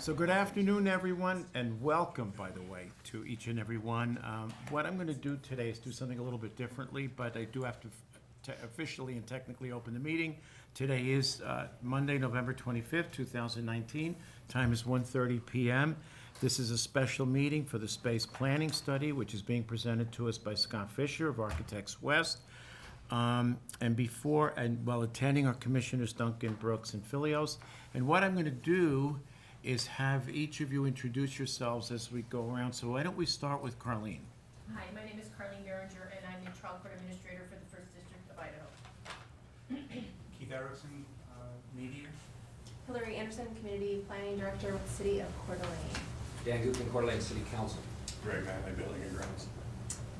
So good afternoon, everyone, and welcome, by the way, to each and every one. What I'm going to do today is do something a little bit differently, but I do have to officially and technically open the meeting. Today is Monday, November 25th, 2019. Time is 1:30 p.m. This is a special meeting for the space planning study, which is being presented to us by Scott Fisher of Architects West. While attending are Commissioners Duncan, Brooks, and Filios. And what I'm going to do is have each of you introduce yourselves as we go around. So why don't we start with Carlene? Hi, my name is Carlene Berenger, and I'm the trial court administrator for the 1st District of Idaho. Keith Erickson, Media. Hillary Anderson, Community Planning Director with the City of Coeur d'Alene. Dan Gutman, Coeur d'Alene City Council. Greg Manley, Building and Grounds.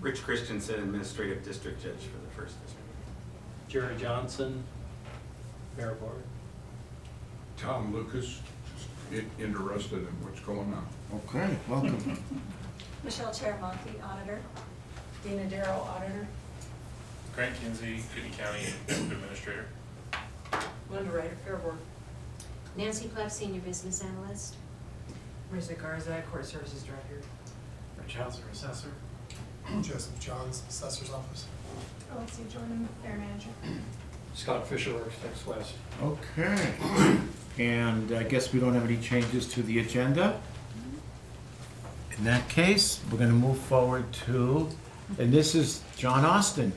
Rich Christensen, Administrative District Judge for the 1st District. Jerry Johnson, Mayor Board. Tom Lucas, just interested in what's going on. Okay, welcome. Michelle Charamonte, Auditor. Dana Darrow, Auditor. Grant Kinsey, Kootenai County Administrator. Linda Ryder, Fair Board. Nancy Pleff, Senior Business Analyst. Marissa Garza, Court Services Director. Rich Hauser, Assessor. Joseph Johns, Assessor's Office. Alexia Jordan, Fair Manager. Scott Fisher, Architects West. Okay. And I guess we don't have any changes to the agenda. In that case, we're going to move forward to, and this is John Austin.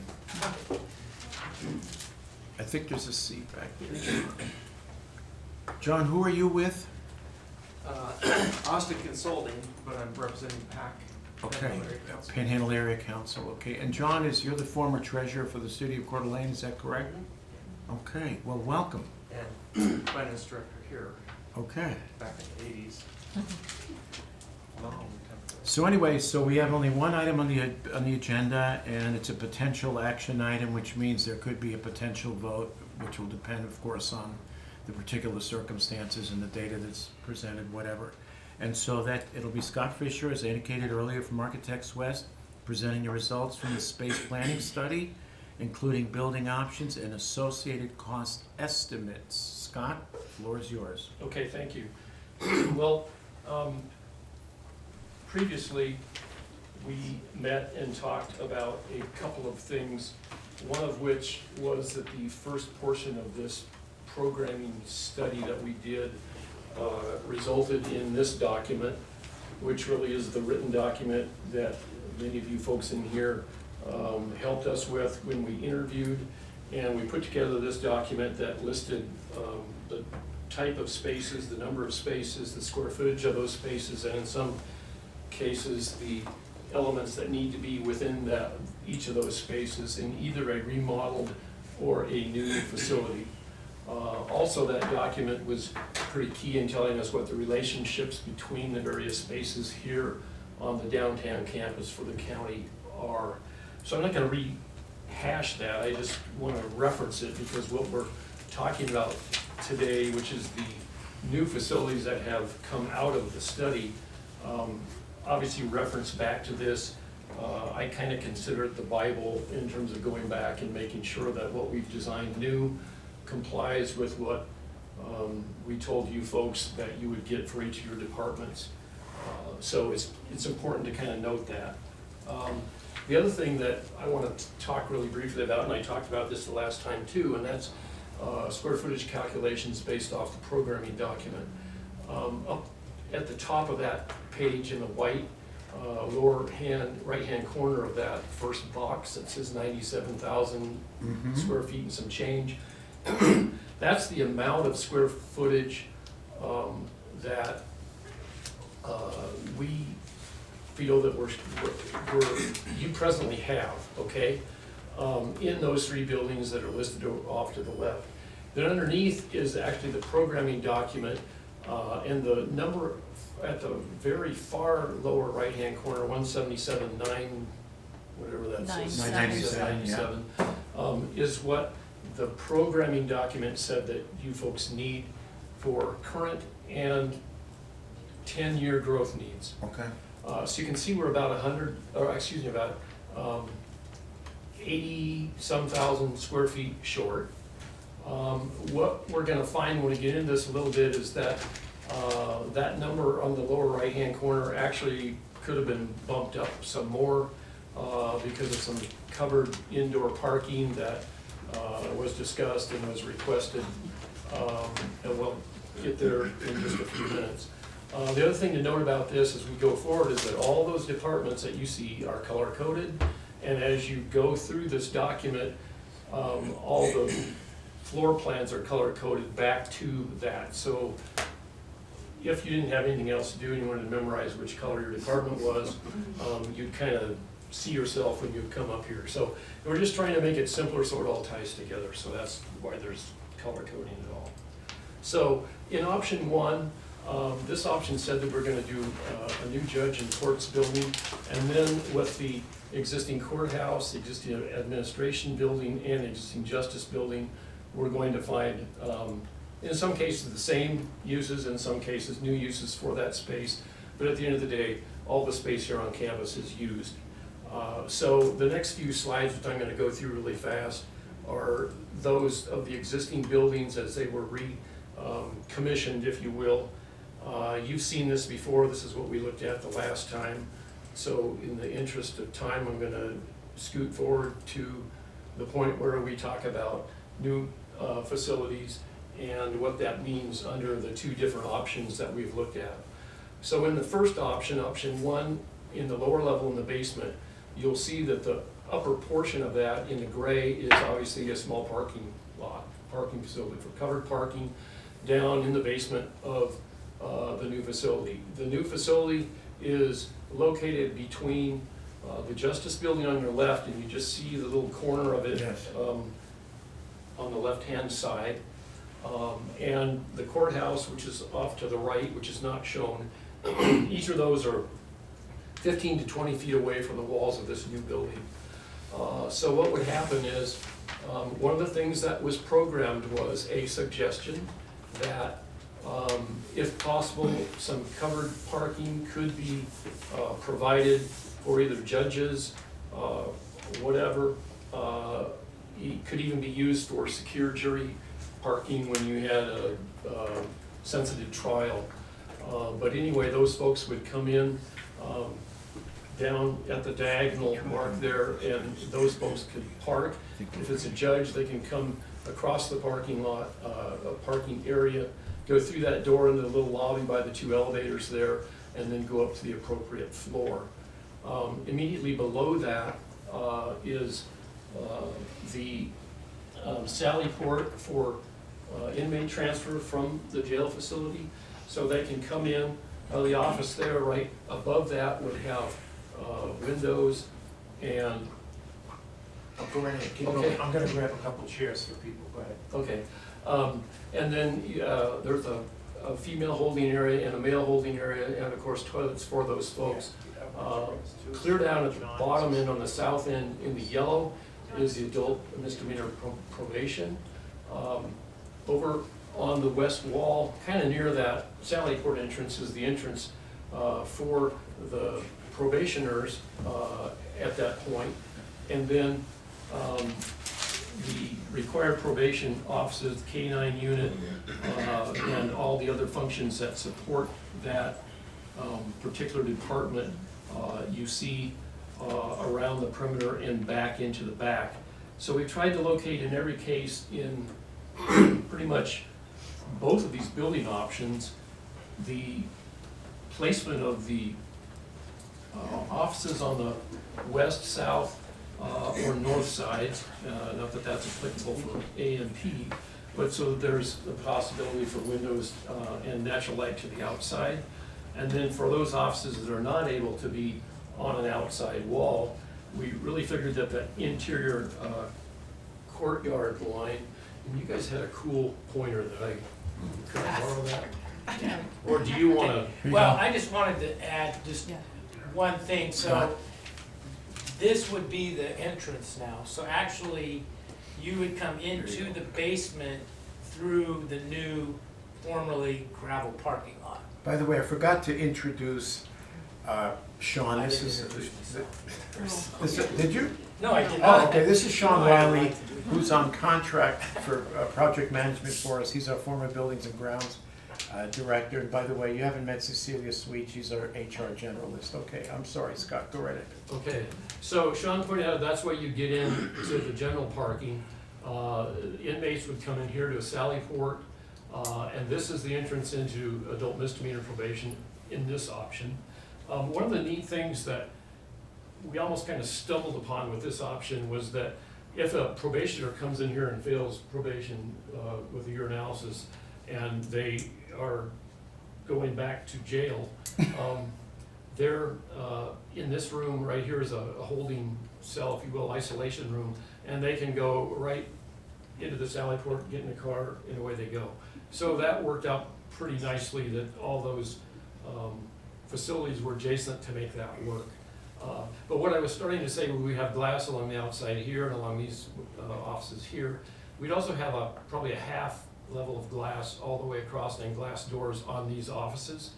I think there's a seat back there. John, who are you with? Austin Consulting, but I'm representing PAC. Okay, Panhandle Area Council, okay. And John, you're the former treasurer for the city of Coeur d'Alene, is that correct? Okay, well, welcome. And finance director here, Okay. back in the 80s. So anyway, so we have only one item on the agenda, and it's a potential action item, which means there could be a potential vote, which will depend, of course, on the particular circumstances and the data that's presented, whatever. And so that it'll be Scott Fisher, as indicated earlier, from Architects West, presenting the results from the space planning study, including building options and associated cost estimates. Scott, the floor is yours. Okay, thank you. Well, previously, we met and talked about a couple of things, one of which was that the first portion of this programming study that we did resulted in this document, which really is the written document that many of you folks in here helped us with when we interviewed. And we put together this document that listed the type of spaces, the number of spaces, the square footage of those spaces, and in some cases, the elements that need to be within each of those spaces in either a remodeled or a new facility. Also, that document was pretty key in telling us what the relationships between the various spaces here on the downtown campus for the county are. So I'm not going to rehash that, I just want to reference it because what we're talking about today, which is the new facilities that have come out of the study, obviously reference back to this. I kind of consider it the Bible in terms of going back and making sure that what we've designed new complies with what we told you folks that you would get for each of your departments. So it's important to kind of note that. The other thing that I want to talk really briefly about, and I talked about this the last time too, and that's square footage calculations based off the programming document. Up at the top of that page in the white right hand corner of that first box that says 97,000 square feet and some change. That's the amount of square footage that we feel that you presently have, okay, in those three buildings that are listed off to the left. Then underneath is actually the programming document, and the number at the very far lower right-hand corner, 177.9, whatever that says, 997, is what the programming document said that you folks need for current and 10-year growth needs. Okay. So you can see we're about 80-some thousand square feet short. What we're going to find when we get into this a little bit is that That number on the lower right-hand corner actually could have been bumped up some more because of some covered indoor parking that was discussed and was requested. And we'll get there in just a few minutes. The other thing to note about this as we go forward is that all those departments that you see are color-coded. And as you go through this document, all the floor plans are color-coded back to that. So if you didn't have anything else to do and you wanted to memorize which color your department was, you'd kind of see yourself when you come up here. So we're just trying to make it simpler so it all ties together. So that's why there's color coding at all. So in option one, this option said that we're gonna do a new judge and courts building, and then with the existing courthouse, existing administration building, and existing justice building, we're going to find, in some cases, the same uses, in some cases, new uses for that space, but at the end of the day, all the space here on campus is used. So the next few slides, which I'm gonna go through really fast, are those of the existing buildings as they were commissioned, if you will. You've seen this before. This is what we looked at the last time. So in the interest of time, I'm gonna scoot forward to the point where we talk about new facilities and what that means under the two different options that we've looked at. So in the first option, option one, in the lower level in the basement, you'll see that the upper portion of that in the gray is obviously a small parking lot, parking facility for covered parking down in the basement of the new facility. The new facility is located between the Justice Building on your left, and you just see the little corner of it. Yes. On the left-hand side, and the courthouse, which is off to the right, which is not shown. Each of those are 15 to 20 feet away from the walls of this new building. So what would happen is, one of the things that was programmed was a suggestion that, if possible, some covered parking could be provided for either judges, whatever. It could even be used for secure jury parking when you had a sensitive trial. But anyway, those folks would come in down at the diagonal mark there, and those folks could park. If it's a judge, they can come across the parking lot, parking area, go through that door into the little lobby by the two elevators there, and then go up to the appropriate floor. Immediately below that is the sally port for inmate transfer from the jail facility. So they can come in, the office there right above that would have windows and. Go right ahead, keep Okay. going. I'm gonna grab a couple chairs for people, go ahead. Okay, and then there's a female holding area and a male holding area, and of course toilets for those folks. Clear down at the bottom end on the south end in the yellow is the adult misdemeanor probation. Over on the west wall, kind of near that Sally Port entrance, is the entrance for the probationers at that point. And then the required probation officers, the K-9 unit, and all the other functions that support that particular department, you see around the perimeter and back into the back. So we tried to locate in every case in pretty much both of these building options the placement of the offices on the west, south, or north sides. Not that that's applicable for A and P, but so there's the possibility for windows and natural light to the outside. And then for those offices that are not able to be on an outside wall, we really figured that the interior courtyard line, and you guys had a cool pointer that could I borrow that? Or do you wanna? Well, I just wanted to add just one thing, so this would be the entrance now, so actually you would come into the basement through the new formerly gravel parking lot. By the way, I forgot to introduce Sean. This is, did you? No, I did Oh, not. okay, this is Sean No, I Riley, lied. who's on contract for project management for us. He's our former buildings and grounds director. And by the way, you haven't met Cecilia Sweet, she's our HR generalist. Okay, I'm sorry, Scott, go right ahead. Okay, so Sean pointed out that's where you get in to the general parking. Inmates would come in here to a sally port, and this is the entrance into adult misdemeanor probation in this option. One of the neat things that we almost kind of stumbled upon with this option was that if a probationer comes in here and fails probation with a urinalysis, and they are going back to jail, they're in this room right here is a holding cell, if you will, isolation room, and they can go right into the sally port, get in the car, and away they go. So that worked out pretty nicely that all those facilities were adjacent to make that work. But what I was starting to say, we have glass along the outside here and along these offices here. We'd also have probably a half level of glass all the way across and glass doors on these offices,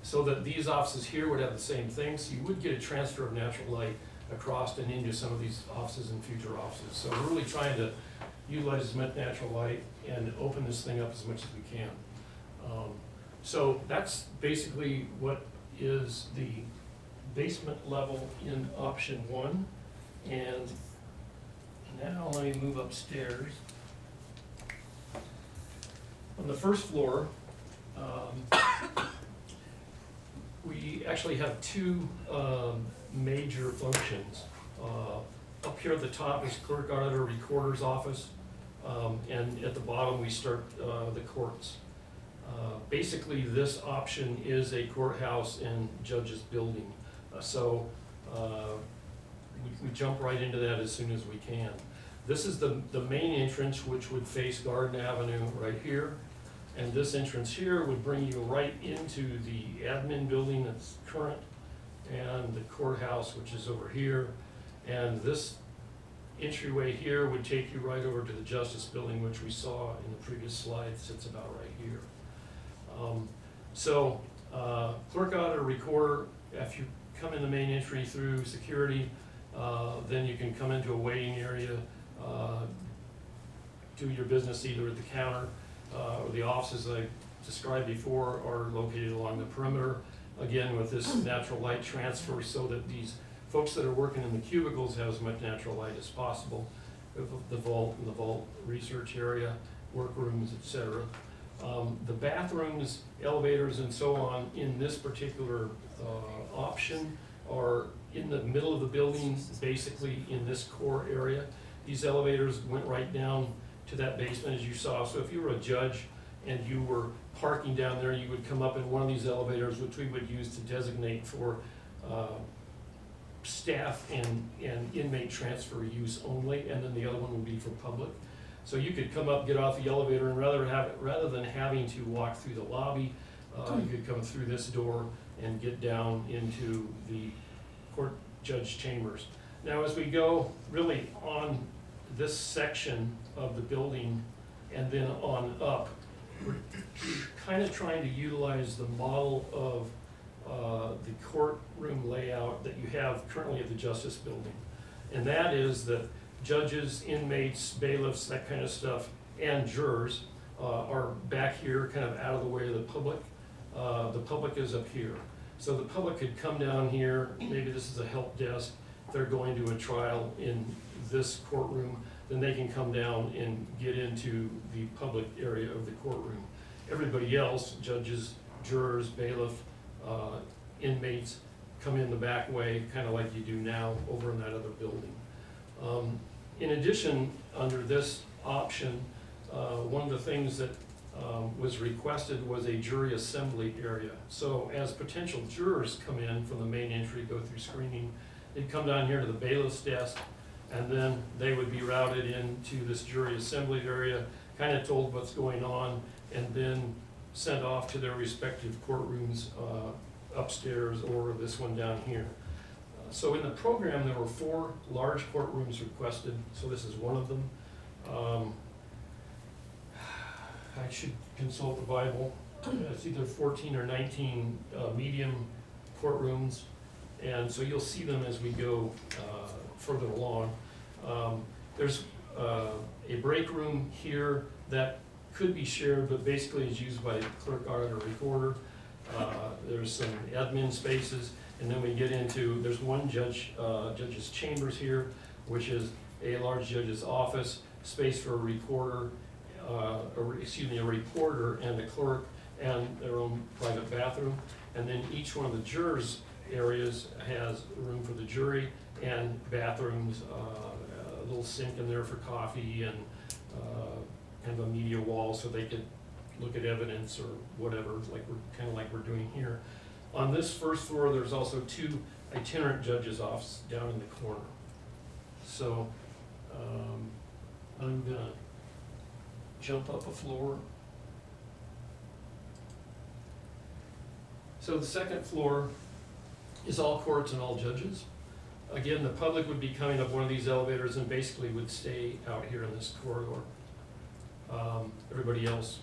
so that these offices here would have the same thing. So you would get a transfer of natural light across and into some of these offices and future offices. So we're really trying to utilize as much natural light and open this thing up as much as we can. So that's basically what is the basement level in option 1. And now let me move upstairs. On the first floor, we actually have 2 major functions. Up here at the top is clerk, auditor, recorder's office, and at the bottom we start the courts. Basically, this option is a courthouse and judge's building. So we jump right into that as soon as we can. This is the main entrance, which would face Garden Avenue right here. And this entrance here would bring you right into the admin building that's current, and the courthouse, which is over here. And this entryway here would take you right over to the justice building, which we saw in the previous slide, sits about right here. Clerk, auditor, recorder, if you come in the main entry through security, then you can come into a waiting area, do your business either at the counter or the offices I described before are located along the perimeter, again with this natural light transfer so that these folks that are working in the cubicles have as much natural light as possible. The vault and the vault research area, workrooms, etc. The bathrooms, elevators, and so on in this particular option are in the middle of the building, basically in this core area. These elevators went right down to that basement as you saw. So if you were a judge and you were parking down there, you would come up in one of these elevators, which we would use to designate for staff and inmate transfer use only, and then the other one would be for public. So you could come up, get off the elevator, and rather than having to walk through the lobby, you could come through this door and get down into the court judge chambers. Now, as we go really on this section of the building and then on up, we're kind of trying to utilize the model of the courtroom layout that you have currently at the Justice Building. And that is that judges, inmates, bailiffs, that kind of stuff, and jurors are back here, kind of out of the way of the public. The public is up here. So the public could come down here, maybe this is a help desk, if they're going to a trial in this courtroom, then they can come down and get into the public area of the courtroom. Everybody else, judges, jurors, bailiff, inmates, come in the back way, kind of like you do now over in that other building. In addition, under this option, one of the things that was requested was a jury assembly area. So as potential jurors come in from the main entry, go through screening, they'd come down here to the bailiff's desk, and then they would be routed into this jury assembly area, kind of told what's going on, and then sent off to their respective courtrooms upstairs or this one down here. So in the program, there were 4 large courtrooms requested, so this is one of them. I should consult the Bible. It's either 14 or 19 medium courtrooms, and so you'll see them as we go further along. There's a break room here that could be shared, but basically is used by clerk, auditor, recorder. There's some admin spaces, and then we get into, there's one judge's chambers here, which is a large judge's office, space for a recorder, a reporter and a clerk, and their own private bathroom. And then each one of the jurors' areas has room for the jury and bathrooms, a little sink in there for coffee, and kind of a media wall so they could look at evidence or whatever, like we're doing here. On this first floor, there's also 2 itinerant judges' offices down in the corner. So I'm gonna jump up a floor. So the second floor is all courts and all judges. Again, the public would be coming up one of these elevators and basically would stay out here in this corridor. Everybody else,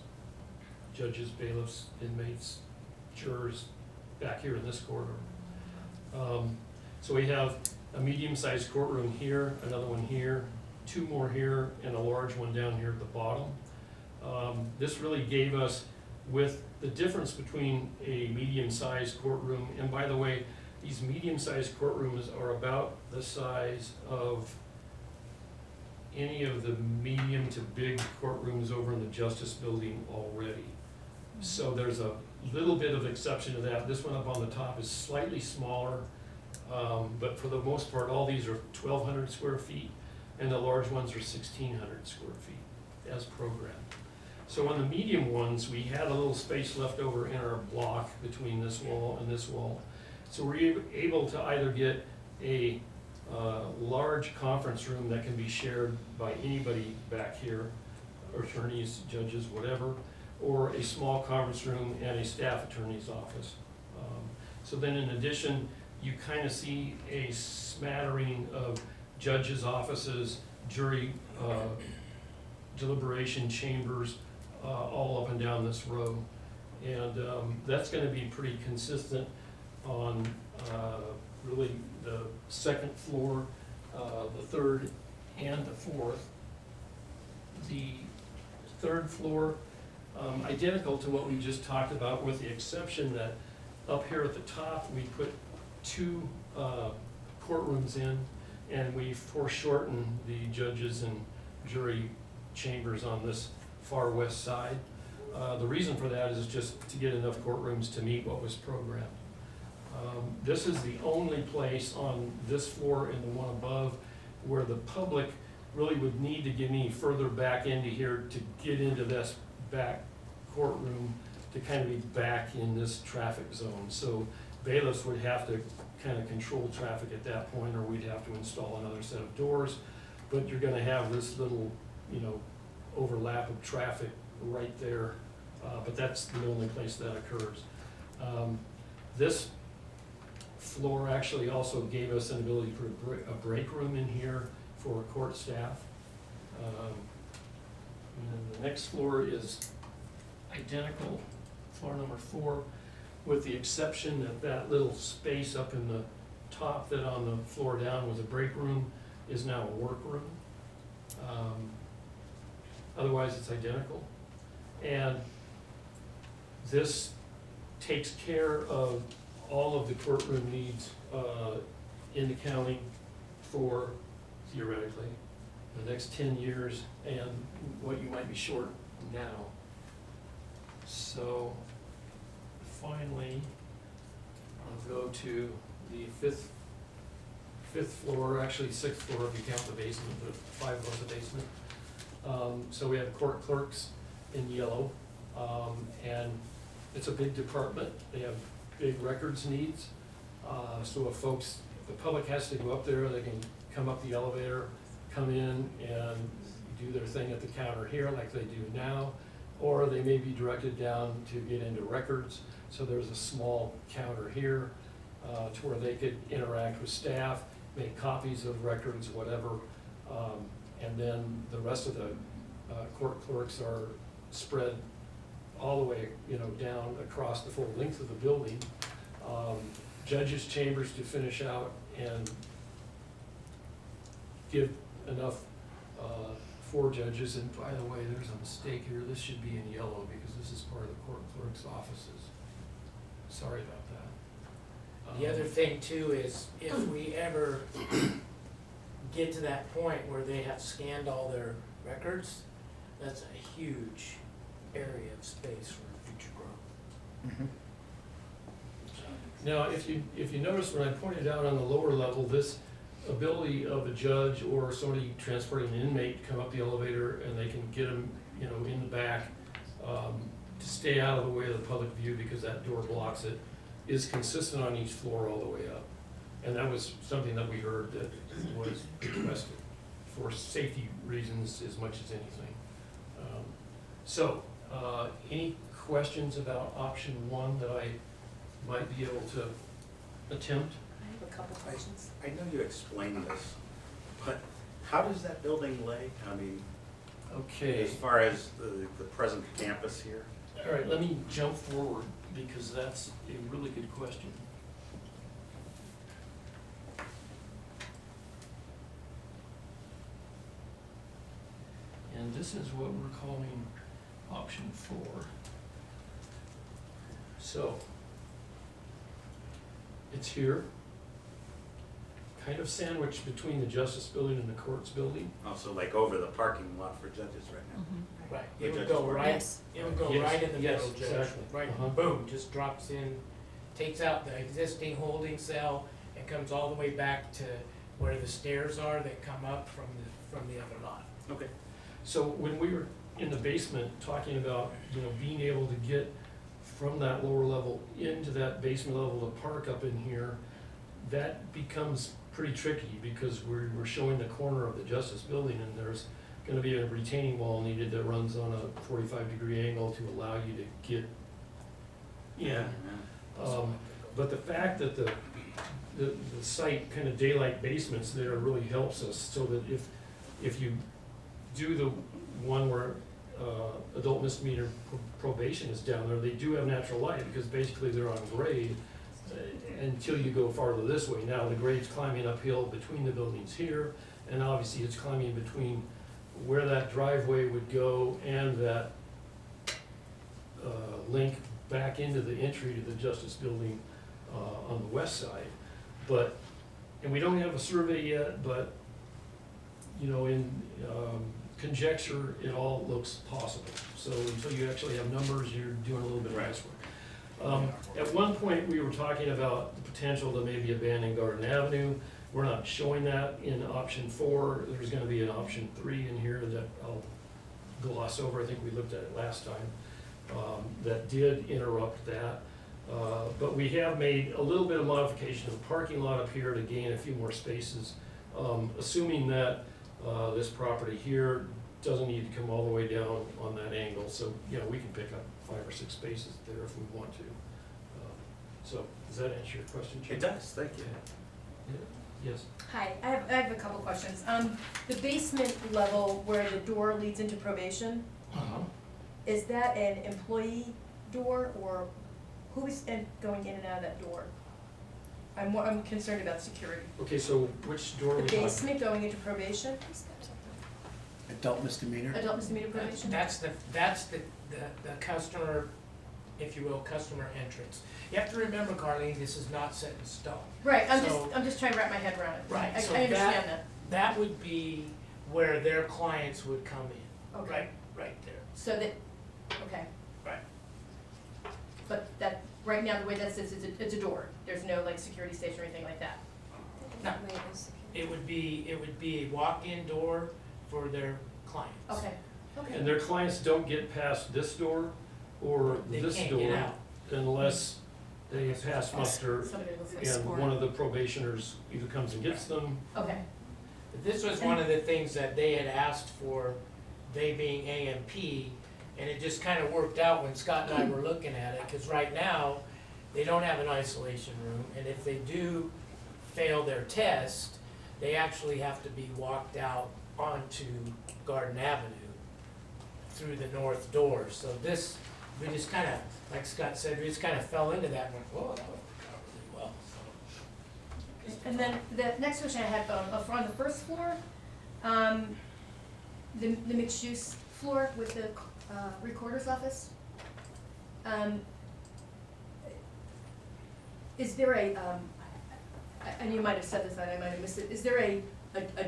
judges, bailiffs, inmates, jurors, back here in this corridor. So we have a medium-sized courtroom here, another one here, 2 more here, and a large one down here at the bottom. This really gave us, with the difference between a medium-sized courtroom, and by the way, these medium-sized courtrooms are about the size of any of the medium to big courtrooms over in the Justice Building already. So there's a little bit of exception to that. This one up on the top is slightly smaller, but for the most part, all these are 1,200 square feet, and the large ones are 1,600 square feet as programmed. So on the medium ones, we had a little space left over in our block between this wall and this wall. So we're able to either get a large conference room that can be shared by anybody back here, attorneys, judges, whatever, or a small conference room and a staff attorney's office. So then in addition, you kind of see a smattering of judges' offices, jury deliberation chambers, all up and down this row. And that's gonna be pretty consistent on really the second floor, the third, and the fourth. The third floor, identical to what we just talked about, with the exception that up here at the top, we put 2 courtrooms in, and we foreshortened the judges and jury chambers on this far west side. The reason for that is just to get enough courtrooms to meet what was programmed. This is the only place on this floor and the one above where the public really would need to get any further back into here to get into this back courtroom to kind of be back in this traffic zone. So bailiffs would have to kind of control traffic at that point, or we'd have to install another set of doors. But you're gonna have this little, overlap of traffic right there, but that's the only place that occurs. This floor actually also gave us an ability for a break room in here for court staff. And then the next floor is identical, floor number 4, with the exception that that little space up in the top that on the floor down was a break room is now a work room. Otherwise, it's identical. And this takes care of all of the courtroom needs in the county for, theoretically, the next 10 years and what you might be short now. So finally, I'll go to the fifth floor, actually 6th floor if you count the basement, but 5 was the basement. So we have court clerks in yellow, and it's a big department. They have big records needs. So if the public has to go up there, they can come up the elevator, come in and do their thing at the counter here like they do now, or they may be directed down to get into records. So there's a small counter here to where they could interact with staff, make copies of records, whatever. And then the rest of the court clerks are spread all the way, down across the full length of the building. Judges' chambers to finish out and give enough 4 judges, and by the way, there's a mistake here, this should be in yellow because this is part of the court clerk's offices. Sorry about that. The other thing too is if we ever get to that point where they have scanned all their records, that's a huge area of space for future growth. Now, if you notice when I pointed out on the lower level, this ability of a judge or somebody transporting an inmate to come up the elevator and they can get them, you know, in the back, to stay out of the way of the public view because that door blocks it, is consistent on each floor all the way up. And that was something that we heard that was requested for safety reasons as much as anything. Any questions about option 1 that I might be able to attempt? I have a couple questions. I know you explained this, but how does that building lay? I mean, Okay. as far as the present campus here? All right, let me jump forward because that's a really good question. And this is what we're calling option 4. So, it's here, kind of sandwiched between the Justice Building and the Courts Building. Also, like over the parking lot for judges right now. Right, The it would judges go work. right, Yes. it would go Yes, right in the yes, middle, Judge, exactly. right, Uh-huh. boom, just drops in, takes out the existing holding cell and comes all the way back to where the stairs are that come up from the other lot. Okay. So when we were in the basement talking about, you know, being able to get from that lower level into that basement level to park up in here, that becomes pretty tricky because we're showing the corner of the Justice Building and there's gonna be a retaining wall needed that runs on a 45-degree angle to allow you to get in. But the fact that the site kind of daylight basements there really helps us so that if you do the one where adult misdemeanor probation is down there, they do have natural light because basically they're on grade until you go farther this way. Now the grade's climbing uphill between the buildings here, and obviously it's climbing between where that driveway would go and that link back into the entry to the Justice Building on the west side. And we don't have a survey yet, but, you know, in conjecture, it all looks possible. So until you actually have numbers, you're doing a little bit of guesswork. At one point, we were talking about the potential to maybe abandon Garden Avenue. We're not showing that in option 4. There's gonna be an option 3 in here that I'll gloss over. I think we looked at it last time. That did interrupt that. But we have made a little bit of modification of the parking lot up here to gain a few more spaces, assuming that this property here doesn't need to come all the way down on that angle. So, you know, we can pick up 5 or 6 spaces there if we want to. So, does that answer your question, Jim? It does, thank you. Yes. Hi, I have a couple questions. The basement level where the door leads into probation, is that an employee door or who is going in and out of that door? I'm concerned about security. Okay, so which door are The we talking? basement going into probation, Adult misdemeanor? adult misdemeanor probation? That's the customer, if you will, customer entrance. You have to remember, Carlene, this is not set in stone. Right, So- I'm just trying to wrap my head around it. Right, I so understand that. That would be where their clients would come in. Okay. Right there. So that, okay. Right. But that, right now, the way that sits, it's a door. There's no like security station or anything like that. No. It would be a walk-in door for their clients. Okay, okay. And their clients don't get past this door or They this can't door get out. unless they pass muster Somebody looks like and score. one of the probationers either comes and gets them. Okay, This was one of the things that they had asked for, they being AMP, and it just kind of worked out when Scott and I were looking at it, because right now, they don't have an isolation room, and if they do fail their test, they actually have to be walked out onto Garden Avenue through the north door. So this, we just kind of, like Scott said, we just kind of fell into that and went, whoa, that worked out really well, so. and then the next question I had, on the first floor, the mixed-use floor with the recorder's office. Is there a, and you might have said this, and I might have missed it, is there a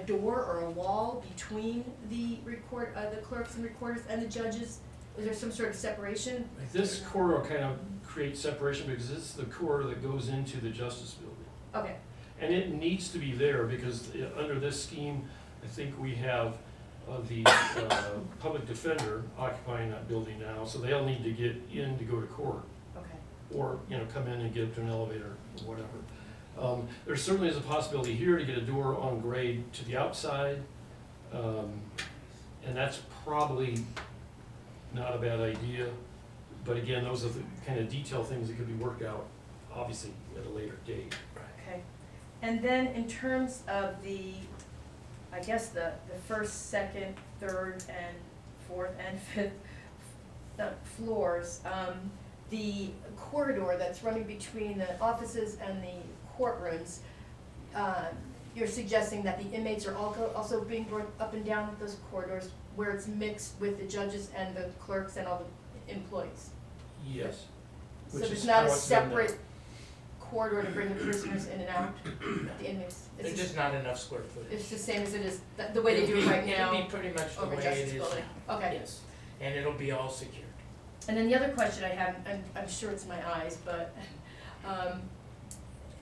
door or a wall between the clerks and recorders and the judges? Is there some sort of separation? Like this corridor kind of creates separation because it's the corridor that goes into the Justice Building. Okay, And it needs to be there because under this scheme, I think we have the public defender occupying that building now, so they'll need to get in to go to court. okay. Or, come in and get up to an elevator or whatever. There certainly is a possibility here to get a door on grade to the outside. And that's probably not a bad idea. But again, those are the kind of detail things that could be worked out, obviously, at a later date. Okay, and then in terms of I guess the first, second, third, and fourth, and fifth floors, the corridor that's running between the offices and the courtrooms, you're suggesting that the inmates are also being brought up and down those corridors where it's mixed with the judges and the clerks and all the employees? Yes. So Which there's is not how a it's done now. separate corridor to bring the prisoners in and out, the inmates? There's just not enough square footage. It's the same as it is, the way they do it right now? It'll be pretty much the over way it Justice is Building. now. Okay. Yes, and it'll be all secured. And then the other question I have, and I'm sure it's my eyes, but,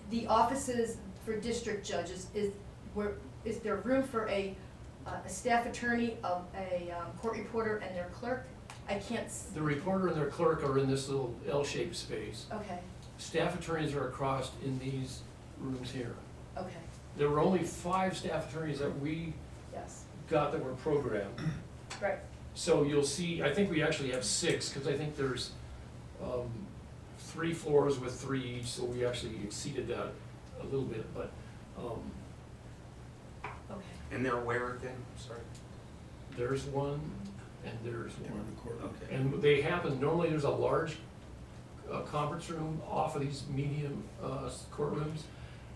the offices for district judges, is there room for a staff attorney, a court reporter, and their clerk? I can't, The reporter and their clerk are in this little L-shaped space. okay, Staff attorneys are across in these rooms here. okay, There were only 5 staff attorneys that we yes, got that were programmed. right, So you'll see, I think we actually have 6, because I think there's 3 floors with 3 each, so we actually exceeded that a little bit, but, okay. And they're where again? Sorry. there's one, and there's one. Okay. And they happen, normally there's a large conference room off of these medium courtrooms,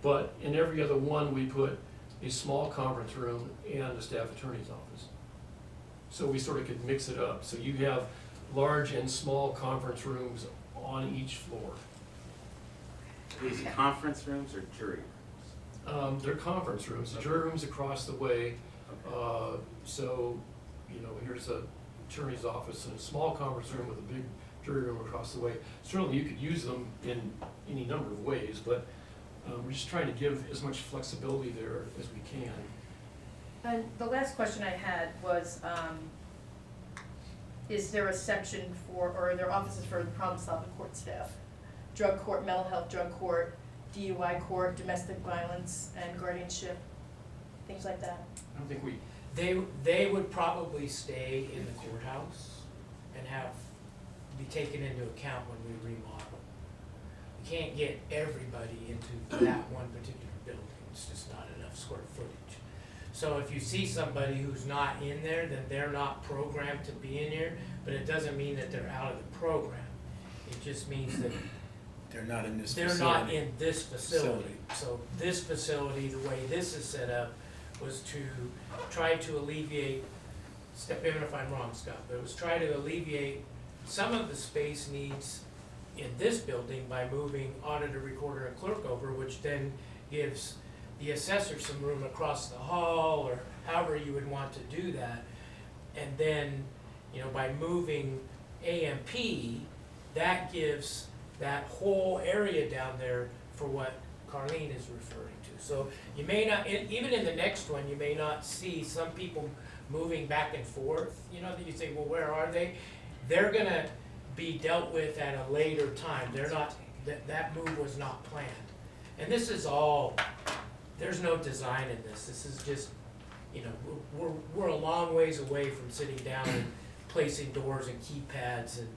but in every other one, we put a small conference room and a staff attorney's office. So we sort of could mix it up, so you have large and small conference rooms on each floor. These conference rooms or jury rooms? They're conference rooms, the jury room's across the way, so, here's a attorney's office and a small conference room with a big jury room across the way. Certainly you could use them in any number of ways, but we're just trying to give as much flexibility there as we can. And the last question I had was, is there a section or are there offices for the problem-solving court staff? Drug court, mental health drug court, DUI court, domestic violence and guardianship, things like that? I don't think we, They would probably stay in the courthouse and be taken into account when we remodel. We can't get everybody into that one particular building, it's just not enough square footage. So if you see somebody who's not in there, then they're not programmed to be in here, but it doesn't mean that they're out of the program. It just means that They're not in this they're facility. not in this facility. So this facility, the way this is set up, was to try to alleviate, step in if I'm wrong, Scott, but it was try to alleviate some of the space needs in this building by moving auditor, recorder, and clerk over, which then gives the assessor some room across the hall, or however you would want to do that. And then, by moving AMP, that gives that whole area down there for what Carlene is referring to. So you may not, even in the next one, you may not see some people moving back and forth, that you think, well, where are they? They're gonna be dealt with at a later time. They're not, that move was not planned. And this is all, there's no design in this. This is just, we're a long ways away from sitting down and placing doors and keypads and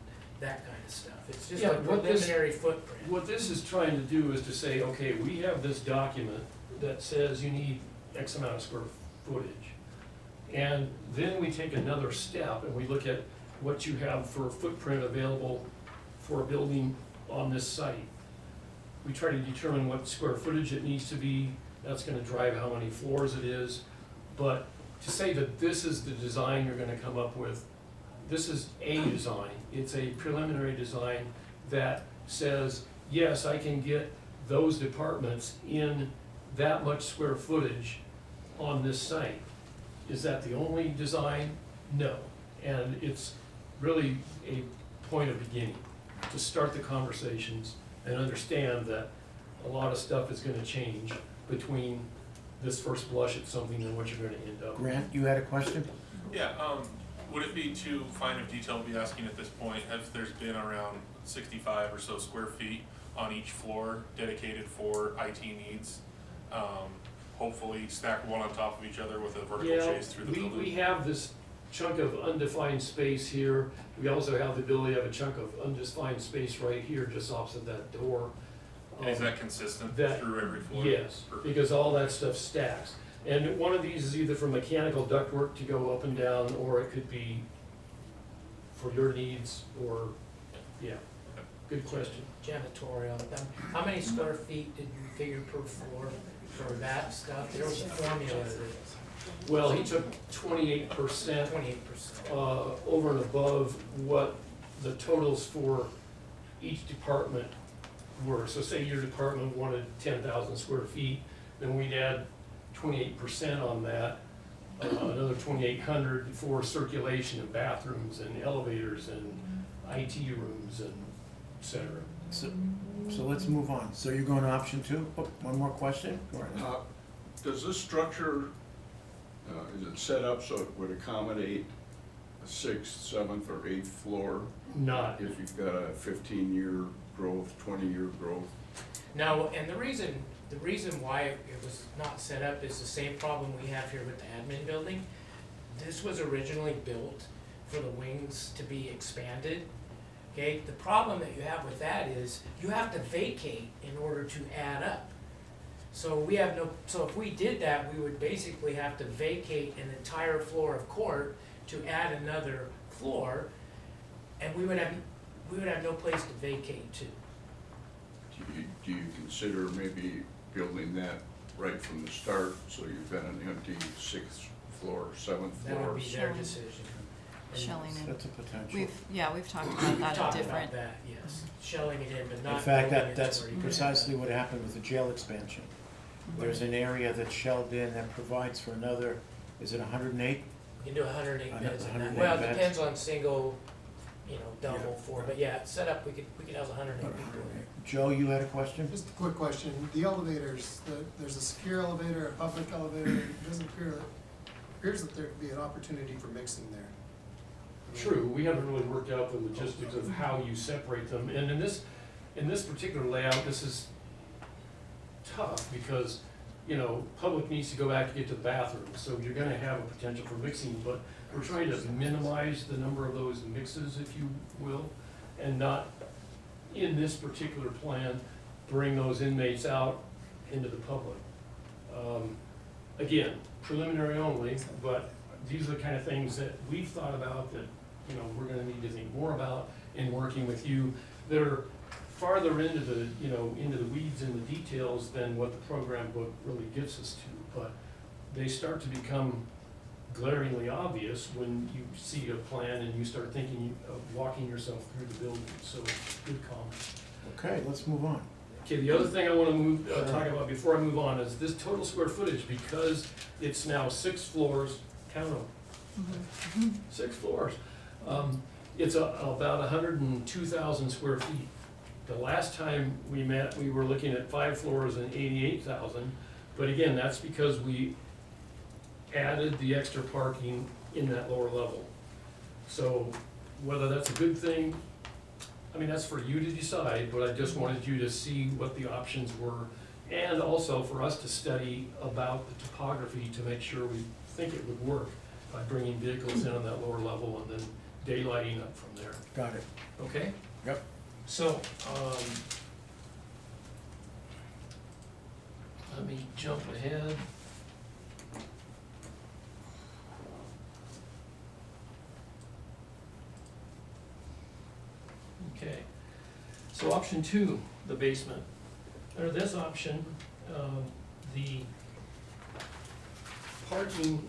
that kind of stuff. It's just Yeah, a what this- preliminary footprint. what this is trying to do is to say, okay, we have this document that says you need X amount of square footage. And then we take another step and we look at what you have for footprint available for a building on this site. We try to determine what square footage it needs to be, that's gonna drive how many floors it is. But to say that this is the design you're gonna come up with, this is a design. It's a preliminary design that says, yes, I can get those departments in that much square footage on this site. Is that the only design? No. And it's really a point of beginning, to start the conversations and understand that a lot of stuff is gonna change between this first blush at something and what you're gonna end up with. Grant, you had a question? Yeah, would it be too fine of detail to be asking at this point, if there's been around 65 or so square feet on each floor dedicated for IT needs? Hopefully stacked one on top of each other with a vertical Yeah, chase through the building? we have this chunk of undefined space here. We also have the ability to have a chunk of undefined space right here, just opposite that door. And is that consistent that- through every floor? Yes, Perfect. because all that stuff stacks. And one of these is either for mechanical ductwork to go up and down, or it could be for your needs, or, yeah, good question. Janitorial, how many square feet did you figure per floor for that stuff? There was a formula that, Well, he took 28%, 28%. over and above what the totals for each department were. So say your department wanted 10,000 square feet, then we'd add 28% on that, another 2,800 for circulation and bathrooms and elevators and IT rooms and et cetera. So let's move on. So you're going to option two? Oh, one more question? Go ahead. Does this structure, is it set up so it would accommodate a 6th, 7th, or 8th floor? Not, If you've got a 15-year growth, 20-year growth? No, and the reason why it was not set up is the same problem we have here with the admin building. This was originally built for the wings to be expanded. Okay, the problem that you have with that is you have to vacate in order to add up. So so if we did that, we would basically have to vacate an entire floor of court to add another floor, and we would have no place to vacate to. Do you consider maybe building that right from the start, so you've got an empty 6th floor, 7th That floor? would be their decision. Shelling it. That's a potential. We've talked about We've that talked at different. about that, yes, shelling it in, but not. In fact, building it that's to where you can- precisely what happened with the jail expansion. There's an area that's shelled in that provides for another, is it 108? You can do 108 beds in that. 108 Well, it beds. depends on single, double, Yeah. four, but yeah, set up, we could house 108 people in there. Joe, you had a question? Just a quick question, the elevators, there's a secure elevator, a public elevator, it doesn't appears that there could be an opportunity for mixing there. true, we haven't really worked out the logistics of how you separate them. And in this particular layout, this is tough because, public needs to go back to get to the bathroom, so you're gonna have a potential for mixing, but we're trying to minimize the number of those mixes, if you will, and not, in this particular plan, bring those inmates out into the public. Again, preliminary only, but these are the kind of things that we've thought about that, we're gonna need to think more about in working with you. They're farther into the, into the weeds and the details than what the program book really gets us to, but they start to become glaringly obvious when you see a plan and you start thinking of walking yourself through the building, so good comment. Okay, let's move on. Okay, the other thing I wanna talk about before I move on is this total square footage, because it's now 6 floors, count them. 6 floors. It's about 102,000 square feet. The last time we met, we were looking at 5 floors and 88,000, but again, that's because we added the extra parking in that lower level. So whether that's a good thing, that's for you to decide, but I just wanted you to see what the options were, and also for us to study about the topography to make sure we think it would work by bringing vehicles in on that lower level and then daylighting up from there. Got it. Okay? Yep. So, let me jump ahead. Okay, so option 2, the basement. Under this option, the parking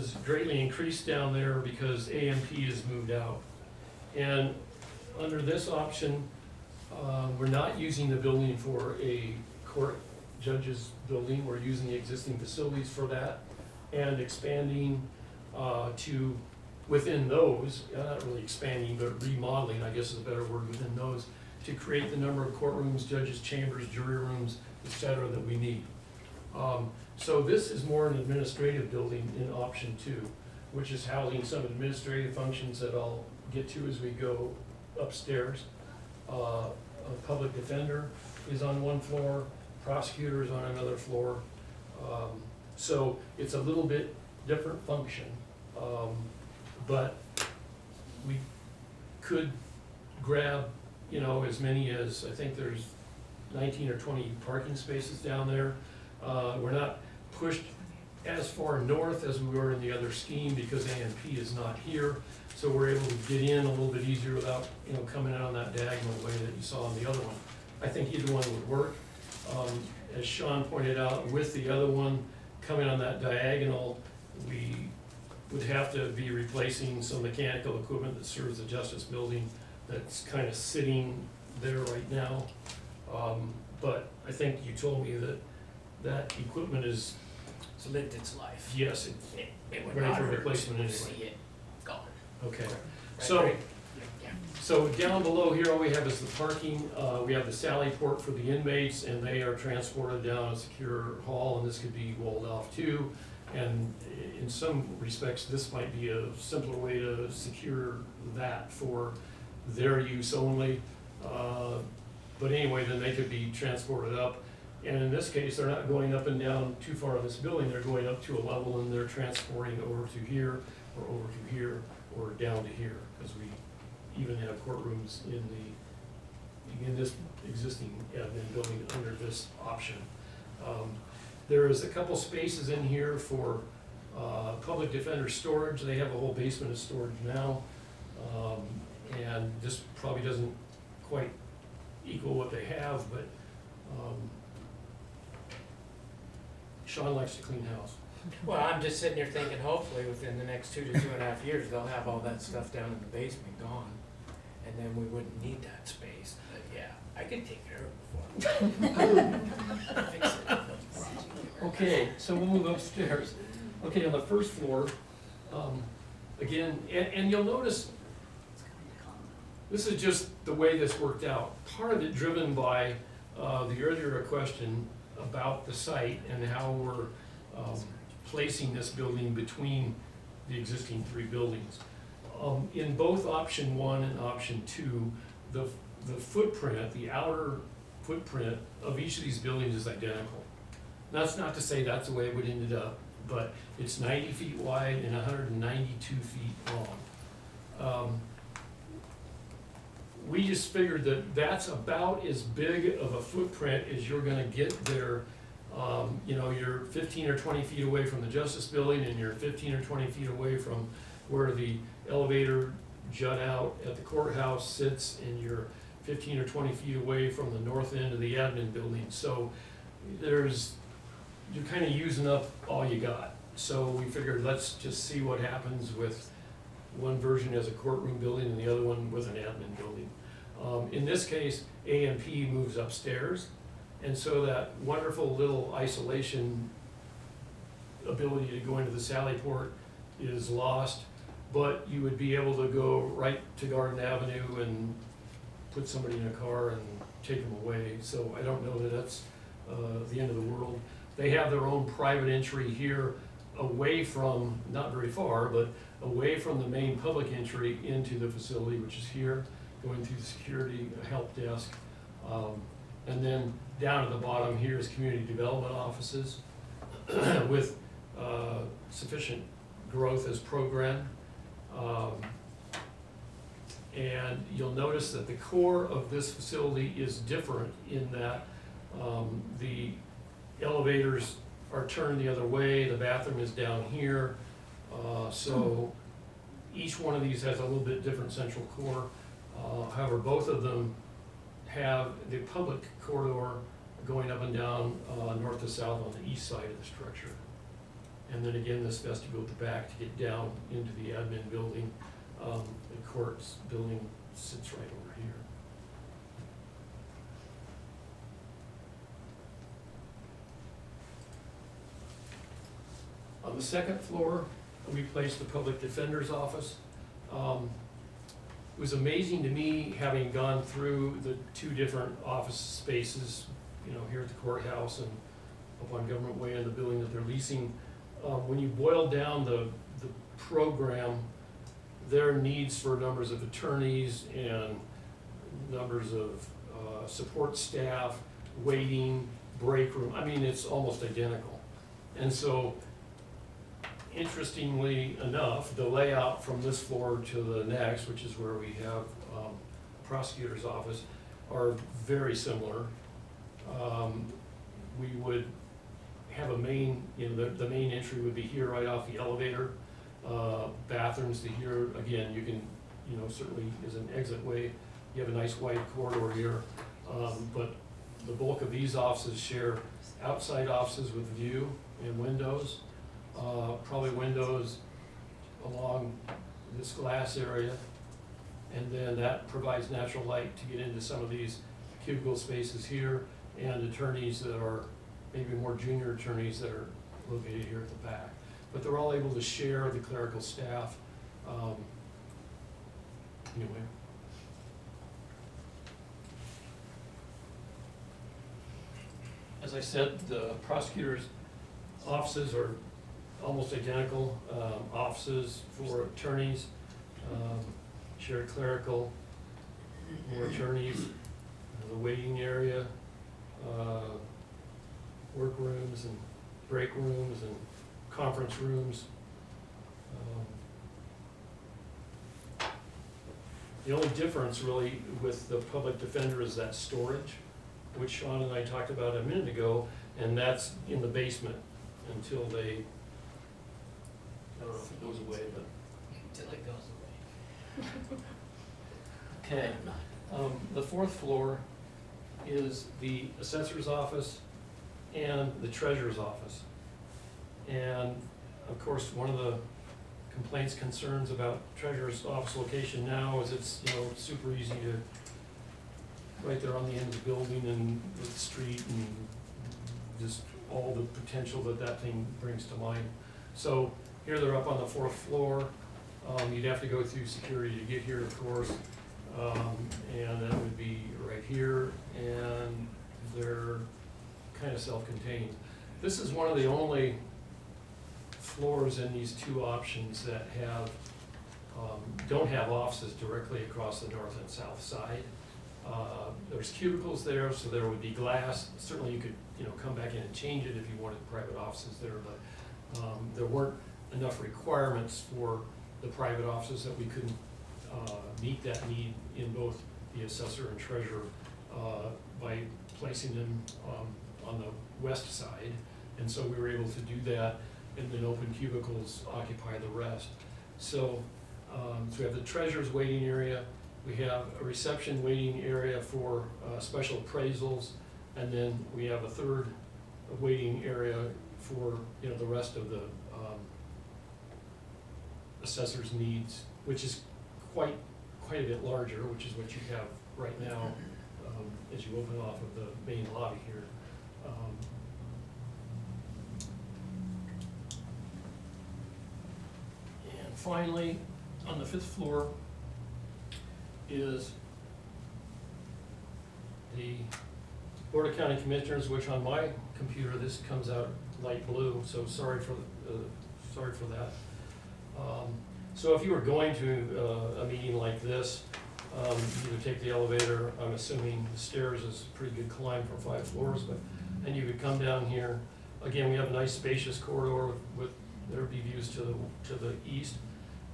has greatly increased down there because AMP has moved out. And under this option, we're not using the building for a court judge's building, we're using the existing facilities for that, and expanding to, within those, not really expanding, but remodeling, I guess is a better word, within those, to create the number of courtrooms, judges' chambers, jury rooms, et cetera, that we need. So this is more an administrative building in option 2, which is housing some administrative functions that I'll get to as we go upstairs. A public defender is on one floor, prosecutor is on another floor. So it's a little bit different function, but we could grab, you know, as many as, I think there's 19 or 20 parking spaces down there. We're not pushed as far north as we were in the other scheme because AMP is not here. So we're able to get in a little bit easier without, you know, coming out on that diagonal way that you saw on the other one. I think either one would work. As Sean pointed out, with the other one coming on that diagonal, we would have to be replacing some mechanical equipment that serves the Justice Building that's kind of sitting there right now. But I think you told me that that equipment is, It's lived its life. yes, It would ready not for hurt replacement to anyway. see it gone. Okay. Right, So, right? Yeah. so down below here, all we have is the parking. We have the sally port for the inmates, and they are transported down a secure hall, and this could be walled off too. And in some respects, this might be a simpler way to secure that for their use only. But anyway, then they could be transported up. And in this case, they're not going up and down too far in this building, they're going up to a level and they're transporting over to here, or over to here, or down to here, because we even have courtrooms in this existing admin building under this option. There is a couple spaces in here for public defender storage. They have a whole basement of storage now, and this probably doesn't quite equal what they have, but Sean likes to clean house. Well, I'm just sitting here thinking, hopefully within the next 2 to 2.5 years, they'll have all that stuff down in the basement gone. And then we wouldn't need that space, but yeah, I could take care of it for them. Fix it. Okay, so we'll move upstairs. Okay, on the first floor, again, and you'll notice, this is just the way this worked out. Part of it driven by the earlier question about the site and how we're placing this building between the existing 3 buildings. In both option 1 and option 2, the footprint, the outer footprint of each of these buildings is identical. That's not to say that's the way it would end up, but it's 90 feet wide and 192 feet long. We just figured that that's about as big of a footprint as you're gonna get there. You know, you're 15 or 20 feet away from the Justice Building, and you're 15 or 20 feet away from where the elevator jut out at the courthouse sits, and you're 15 or 20 feet away from the north end of the admin building. So you're kind of using up all you got. So we figured, let's just see what happens with one version as a courtroom building and the other one with an admin building. In this case, AMP moves upstairs, and so that wonderful little isolation ability to go into the sally port is lost, but you would be able to go right to Garden Avenue and put somebody in a car and take them away. So I don't know that that's the end of the world. They have their own private entry here, away from, not very far, but away from the main public entry into the facility, which is here, going through the security help desk. And then down at the bottom here is community development offices with sufficient growth as programmed. And you'll notice that the core of this facility is different in that the elevators are turned the other way, the bathroom is down here. So each one of these has a little bit different central core. However, both of them have the public corridor going up and down north to south on the east side of the structure. And then again, this vestibule at the back to get down into the admin building. The courts building sits right over here. On the second floor, we placed the public defender's office. It was amazing to me, having gone through the two different office spaces, here at the courthouse and up on Government Way in the building that they're leasing. When you boil down the program, their needs for numbers of attorneys and numbers of support staff, waiting, break room, I mean, it's almost identical. And so, interestingly enough, the layout from this floor to the next, which is where we have prosecutor's office, are very similar. We would have a main, the main entry would be here right off the elevator. Bathrooms to here, again, you can, certainly is an exit way. You have a nice wide corridor here. But the bulk of these offices share outside offices with view and windows. Probably windows along this glass area. And then that provides natural light to get into some of these cubicle spaces here, and attorneys that are maybe more junior attorneys that are located here at the back. But they're all able to share the clerical staff. Anyway. As I said, the prosecutor's offices are almost identical. Offices for attorneys, shared clerical, more attorneys, the waiting area, workrooms and break rooms and conference rooms. The only difference really with the public defender is that storage, which Sean and I talked about a minute ago, and that's in the basement until they, I don't know if it goes away, but. Until it goes away. Okay, the fourth floor is the assessor's office and the treasurer's office. And of course, one of the complaints, concerns about treasurer's office location now is it's, super easy to, right there on the end of the building and with the street and just all the potential that thing brings to mind. So here they're up on the fourth floor. You'd have to go through security to get here, of course. And that would be right here, and they're kind of self-contained. This is one of the only floors in these two options that have, don't have offices directly across the north and south side. There's cubicles there, so there would be glass. Certainly you could, come back in and change it if you wanted private offices there, but there weren't enough requirements for the private offices that we couldn't meet that need in both the assessor and treasurer by placing them on the west side. And so we were able to do that, and then open cubicles occupy the rest. So, so we have the treasurer's waiting area, we have a reception waiting area for special appraisals, and then we have a third waiting area for the rest of the assessor's needs, which is quite a bit larger, which is what you have right now as you open off of the main lobby here. And finally, on the fifth floor is the Board of County Commissioners, which on my computer this comes out light blue, so sorry for that. So if you were going to a meeting like this, you would take the elevator. I'm assuming the stairs is a pretty good climb for 5 floors, and you could come down here. Again, we have a nice spacious corridor with there'd be views to the east.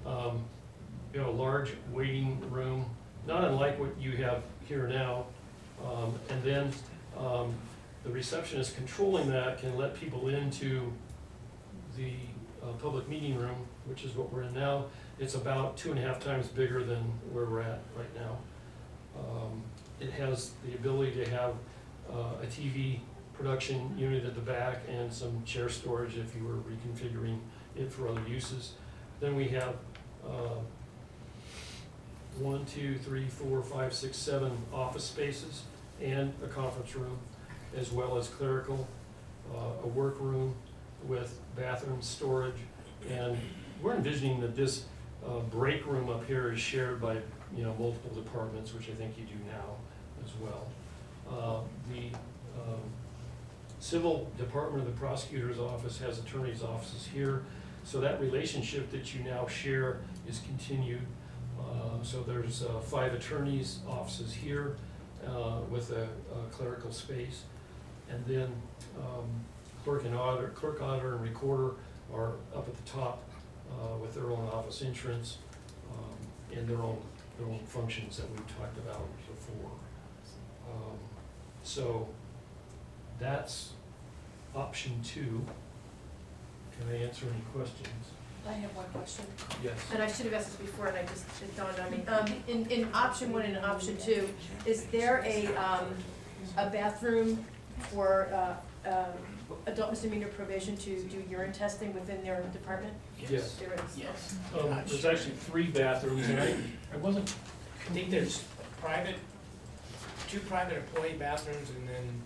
You have a large waiting room, not unlike what you have here now. And then the receptionist controlling that can let people into the public meeting room, which is what we're in now. It's about 2.5 times bigger than where we're at right now. It has the ability to have a TV production unit at the back and some chair storage if you were reconfiguring it for other uses. Then we have 1, 2, 3, 4, 5, 6, 7 office spaces and a conference room, as well as clerical, a workroom with bathroom storage. And we're envisioning that this break room up here is shared by, you know, multiple departments, which I think you do now as well. The civil department of the prosecutor's office has attorney's offices here, so that relationship that you now share is continued. So there's 5 attorneys' offices here with a clerical space. And then clerk, auditor, and recorder are up at the top with their own office entrance and their own functions that we've talked about before. So that's option 2. Can I answer any questions? I have one question, Yes. and I should have asked this before, and it dawned on me. In option 1 and option 2, is there a bathroom for adult misdemeanor probation to do urine testing within their department? Yes. There is? Yes. There's actually 3 bathrooms, and I wasn't, I think there's private, 2 private employee bathrooms and then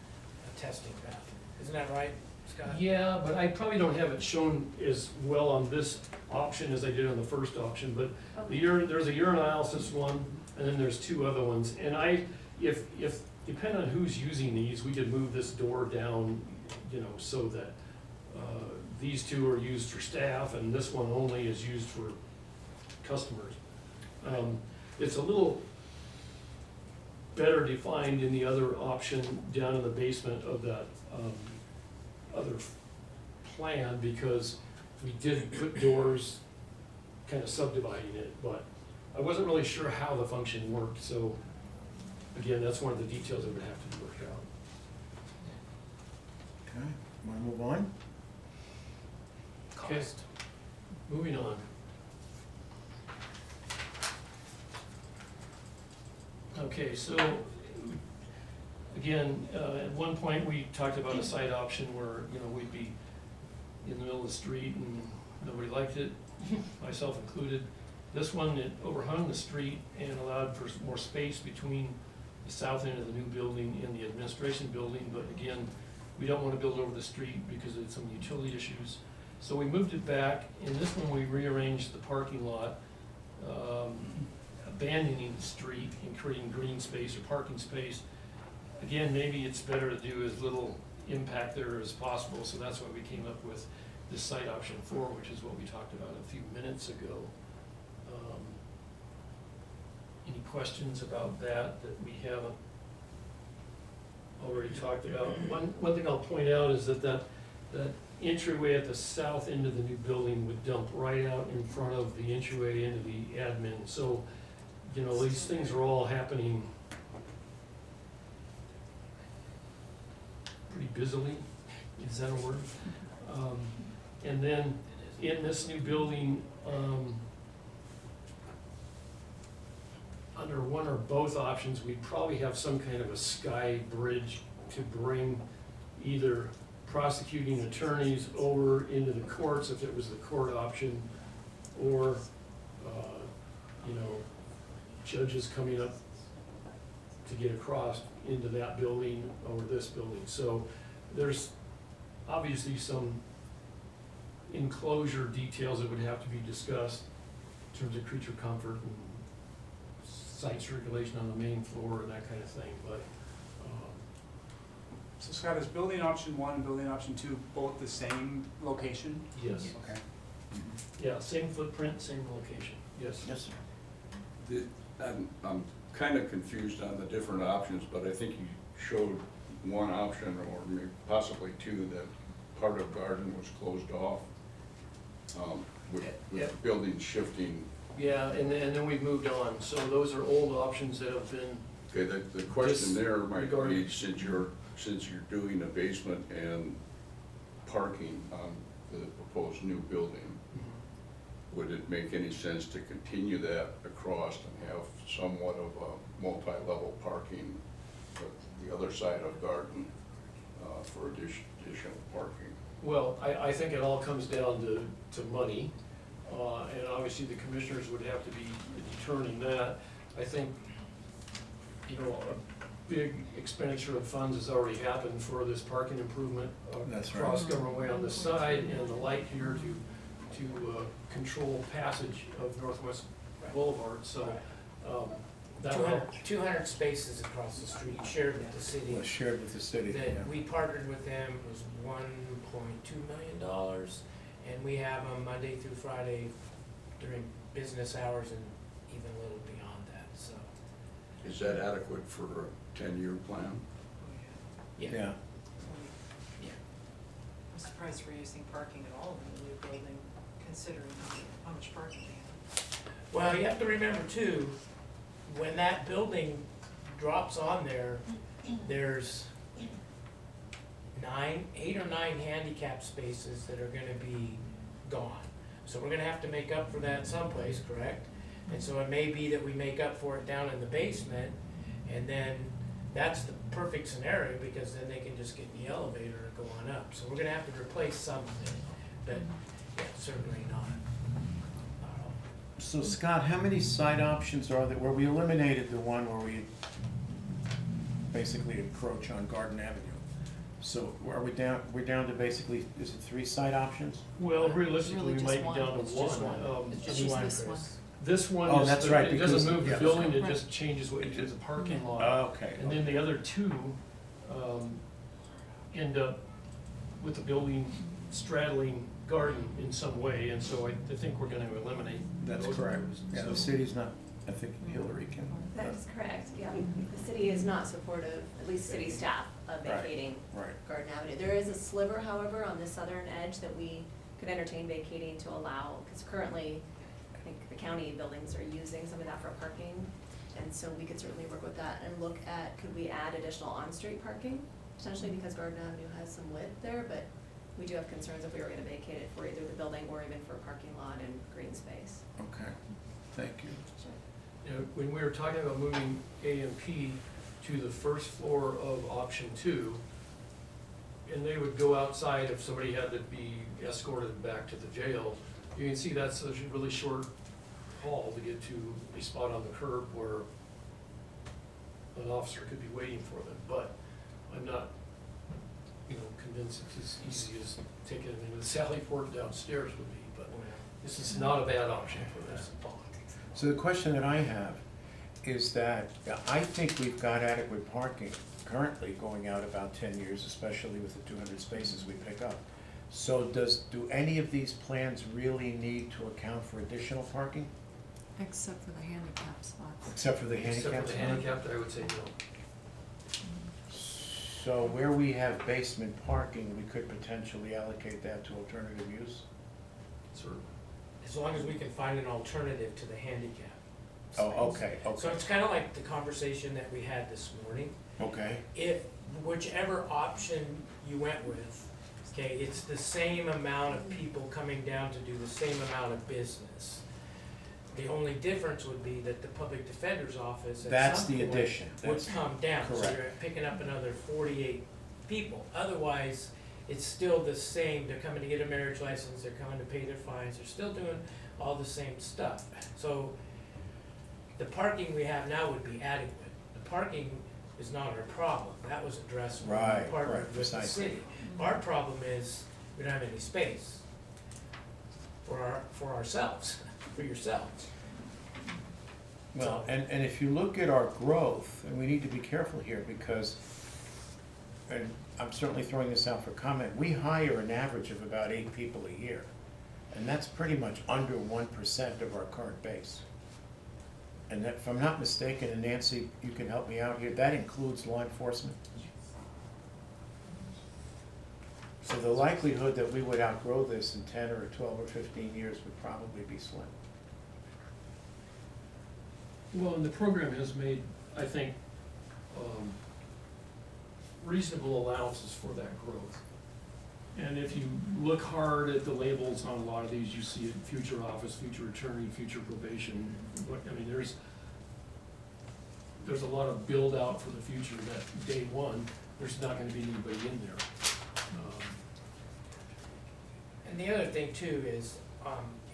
a testing bathroom. Isn't that right, Scott? yeah, but I probably don't have it shown as well on this option as I did on the first option, but the there's a urinalysis one, and then there's 2 other ones. And if depending on who's using these, we could move this door down, you know, so that these 2 are used for staff, and this one only is used for customers. It's a little better defined in the other option down in the basement of that other plan, because we did put doors kind of subdividing it, but I wasn't really sure how the function worked, so again, that's one of the details that would have to be worked out. Okay, wanna move on? Okay, moving on. Okay, so, again, at one point, we talked about a site option where, you know, we'd be in the middle of the street and nobody liked it, myself included. This one, it overhung the street and allowed for more space between the south end of the new building and the administration building, but again, we don't want to build over the street because of some utility issues. So we moved it back. In this one, we rearranged the parking lot, abandoning the street and creating green space or parking space. Again, maybe it's better to do as little impact there as possible, so that's why we came up with this site option 4, which is what we talked about a few minutes ago. Any questions about that we haven't already talked about? One thing I'll point out is that entryway at the south end of the new building would dump right out in front of the entryway into the admin. So, you know, these things are all happening pretty busily, is that a word? And then in this new building, under one or both options, we'd probably have some kind of a sky bridge to bring either prosecuting attorneys over into the courts if it was the court option, or, you know, judges coming up to get across into that building or this building. So there's obviously some enclosure details that would have to be discussed in terms of creature comfort and site circulation on the main floor and that kind of thing, but, So Scott, is building option 1 and building option 2 both the same location? yes. Okay. Yeah, same footprint, same location, yes. Yes, sir. I'm kind of confused on the different options, but I think you showed one option, or maybe possibly 2, that part of garden was closed off, with the building shifting. Yeah, and then we moved on, so those are old options that have been, Okay, the question there might Disregarding. be, since you're doing a basement and parking on the proposed new building, would it make any sense to continue that across and have somewhat of a multi-level parking at the other side of garden? for additional parking. Well, I think it all comes down to money, and obviously the commissioners would have to be determining that. I think, you know, a big expenditure of funds has already happened for this parking improvement That's right. across Government Way on this side, and the light here to control passage of Northwest Boulevard, so, that'll help. 200 spaces across the street, shared with the city. Was shared with the city, yeah. That we partnered with them, it was $1.2 million, and we have them Monday through Friday during business hours and even a little beyond that, so. Is that adequate for a 10-year plan? Yeah. Yeah. Yeah. I'm surprised we're using parking at all in the new building, considering how much parking we have. Well, you have to remember too, when that building drops on there, there's 8 or 9 handicap spaces that are gonna be gone. So we're gonna have to make up for that someplace, correct? And so it may be that we make up for it down in the basement, and then that's the perfect scenario, because then they can just get in the elevator and go on up. So we're gonna have to replace something, but yeah, certainly not all. So Scott, how many site options are there, where we eliminated the one where we basically encroach on Garden Avenue? So are we down, we're down to basically, is it 3 site options? Well, realistically, Really we just might be down to one. It's just one. one. It's just One, this Chris. one. This one Oh, is, that's right, it doesn't because- move the yeah. building, it Right. just changes what you do to the parking lot. Okay. And then the other 2 end up with the building straddling garden in some way, and so I think we're gonna eliminate That's those correct. ones. Yeah, So- the city's not, I think Hillary can. That is correct, yeah. The city is not supportive, at least city staff, of Right. vacating Right. Garden Avenue. There is a sliver, however, on the southern edge that we could entertain vacating to allow, because currently, I think the county buildings are using some of that for parking. And so we could certainly work with that and look at, could we add additional on-street parking? Potentially because Garden Avenue has some width there, but we do have concerns if we were gonna vacate it for either the building or even for a parking lot and green space. Okay, thank you. You know, when we were talking about moving A&P to the first floor of option 2, and they would go outside if somebody had to be escorted back to the jail, you can see that's a really short hall to get to a spot on the curb where an officer could be waiting for them, but I'm not, you know, convinced it's as easy as taking them into the Sally Port downstairs would be, but this is not a bad option for this. So the question that I have is that I think we've got adequate parking currently going out about 10 years, especially with the 200 spaces we pick up. So do any of these plans really need to account for additional parking? Except for the handicap spots. Except for the handicap Except for the spot? handicapped, I would say no. So where we have basement parking, we could potentially allocate that to alternative use? Sort of. As long as we can find an alternative to the handicap Oh, space. okay, So okay, it's kind of like the conversation that we had this morning. okay. If, whichever option you went with, okay, it's the same amount of people coming down to do the same amount of business. The only difference would be that the public defender's office That's at some the point addition. would That's come down, so correct. you're picking up another 48 people. Otherwise, it's still the same, they're coming to get a marriage license, they're coming to pay their fines, they're still doing all the same stuff. So the parking we have now would be adequate. The parking is not our problem, that was addressed when Right, we partnered right, with the precisely. city. Our problem is, we don't have any space for ourselves, for yourselves. Well, and if you look at our growth, and we need to be careful here because, and I'm certainly throwing this out for comment, we hire an average of about 8 people a year. And that's pretty much under 1% of our current base. And that, if I'm not mistaken, and Nancy, you can help me out here, that includes law enforcement? So the likelihood that we would outgrow this in 10 or 12 or 15 years would probably be slim. Well, and the program has made, I think, reasonable allowances for that growth. And if you look hard at the labels on a lot of these, you see it, future office, future attorney, future probation. I mean, there's a lot of build out for the future that day one there's not gonna be anybody in there. And the other thing too is,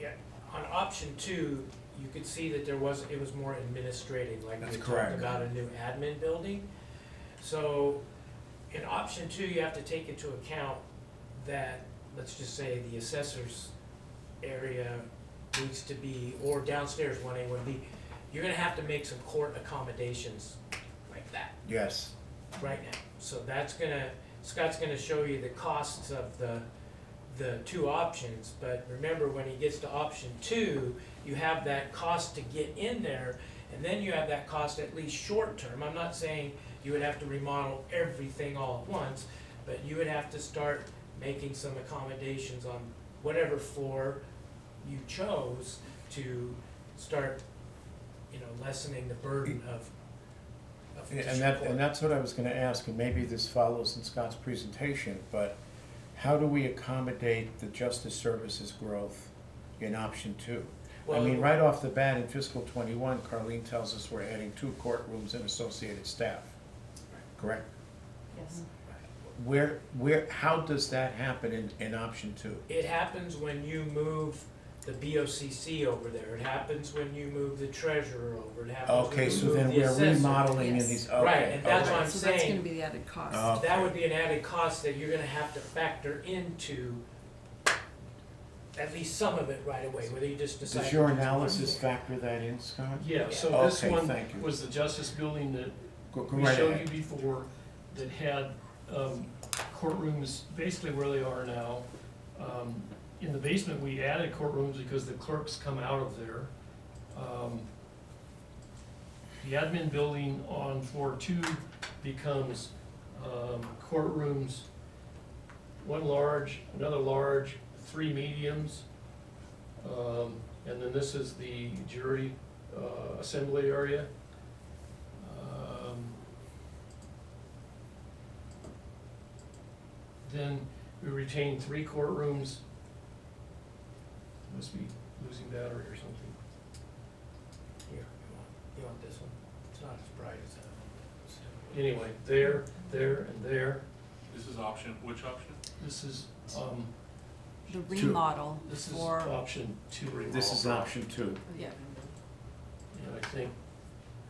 yeah, on option 2, you could see that it was more administrative, like we That's talked correct. about a new admin building. So in option 2, you have to take into account that, let's just say the assessor's area needs to be, or downstairs 1A, 1B, you're gonna have to make some court accommodations like that Yes. right now. So Scott's gonna show you the costs of the 2 options, but remember, when he gets to option 2, you have that cost to get in there, and then you have that cost at least short term. I'm not saying you would have to remodel everything all at once, but you would have to start making some accommodations on whatever floor you chose to start, lessening the burden of And that's what I was gonna ask, and maybe this follows in Scott's presentation, but how do we accommodate the justice services growth in option 2? I mean, right off the bat in fiscal '21, Carlene tells us we're adding 2 courtrooms and associated staff, correct? Yes. How does that happen in option 2? It happens when you move the BOCC over there, it happens when you move the treasurer over, it happens when Okay, you so move then the we're assessor. remodeling in Yes. these, okay. Right, and that's okay. what I'm So that's saying. gonna be the added cost. Okay. That would be an added cost that you're gonna have to factor into at least some of it right away, whether you just decide. Does your to do one analysis floor. factor that in, Scott? Yeah, so this Okay, one thank you. was the justice building that Go we right showed ahead. you before, that had courtrooms basically where they are now. In the basement, we added courtrooms because the clerks come out of there. The admin building on floor 2 becomes courtrooms, 1 large, another large, 3 mediums. And then this is the jury assembly area. Then we retain 3 courtrooms. Must be losing battery or something. Here, you want this one? It's not as bright as that one. Anyway, there, and there. This is option, which option? This is, The remodel this is for, option 2. This is option 2. yeah. And I think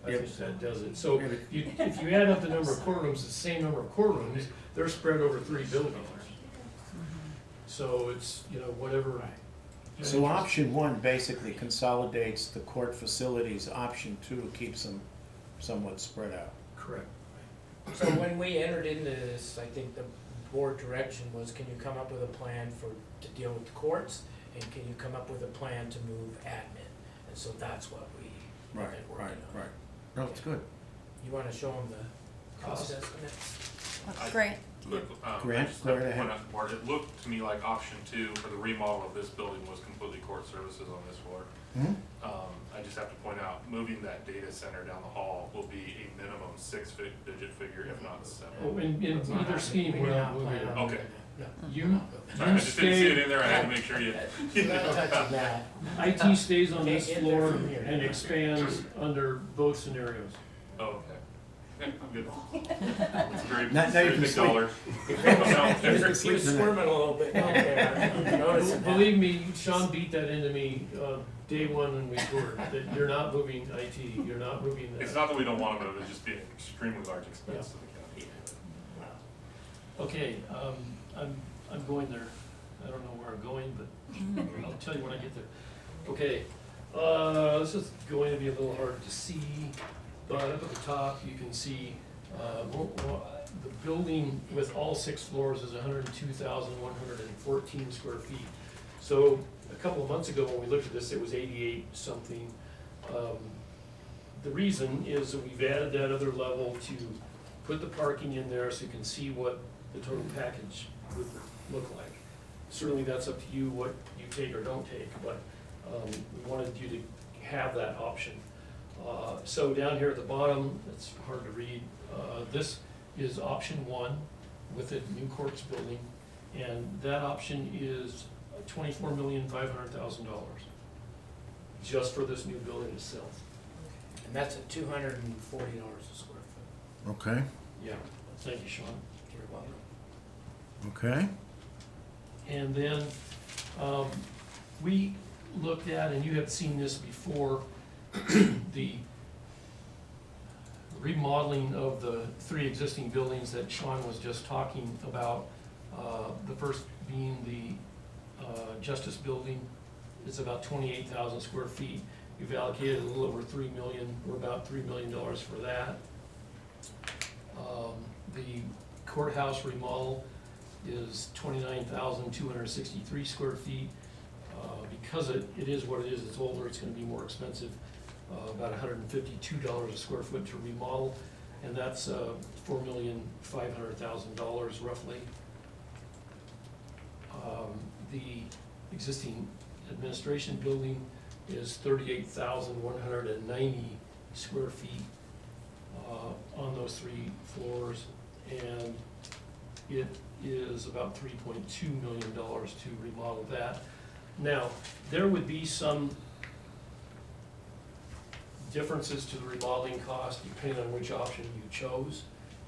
Yep. that does it. So if you add up the number of courtrooms, the same number of courtrooms, they're spread over 3 buildings. So it's, whatever. So option 1 basically consolidates the court facilities, option 2 keeps them somewhat spread out. Correct. So when we entered into this, I think the board direction was, can you come up with a plan to deal with the courts? And can you come up with a plan to move admin? And so that's what we have been working on. Right. No, it's good. You wanna show them the cost estimates? That's great. Quick, Grant, I just go have to right point ahead. out, Bart, it looked to me like option 2 for the remodel of this building was completely court services on this floor. Hmm? I just have to point out, moving that data center down the hall will be a minimum 6-digit figure, if not 7. Oh, in That's not either happening. scheme, We we're did not plan moving it. on Okay. moving that. No. You, Sorry, I just didn't see it in there, I had to make sure you. We're not touching that. IT stays on Can't this get there floor from here. and expands under both scenarios. Oh, okay. I'm good. It's very, Now you very can big sleep. dollar. He was squirming a little bit down there. I'm noticing that. Believe me, Sean beat that into me, day 1 when we toured, that you're not moving IT, you're not moving that. It's not that we don't want to move, it's just be an extremely large expense to the county. Okay, I'm going there. I don't know where I'm going, but I'll tell you when I get there. Okay, this is going to be a little hard to see, but up at the top, you can see, the building with all 6 floors is 102,114 square feet. So a couple of months ago, when we looked at this, it was 88 something. The reason is that we've added that other level to put the parking in there so you can see what the total package would look like. Certainly that's up to you what you take or don't take, but we wanted you to have that option. So down here at the bottom, it's hard to read, this is option 1 with the new courts building, and that option is $24,500,000 just for this new building itself. And that's at $240 a square foot. Okay. Yeah. Thank you, Sean. You're welcome. Okay. And then, we looked at, and you have seen this before, the remodeling of the 3 existing buildings that Sean was just talking about. The first being the Justice Building. It's about 28,000 square feet. We've allocated a little over 3 million, or about $3 million for that. The Courthouse remodel is 29,263 square feet. Because it is what it is, it's older, it's gonna be more expensive, about $152 a square foot to remodel, and that's $4,500,000 roughly. The existing administration building is 38,190 square feet on those 3 floors, and it is about $3.2 million to remodel that. Now, there would be some differences to the remodeling cost depending on which option you chose.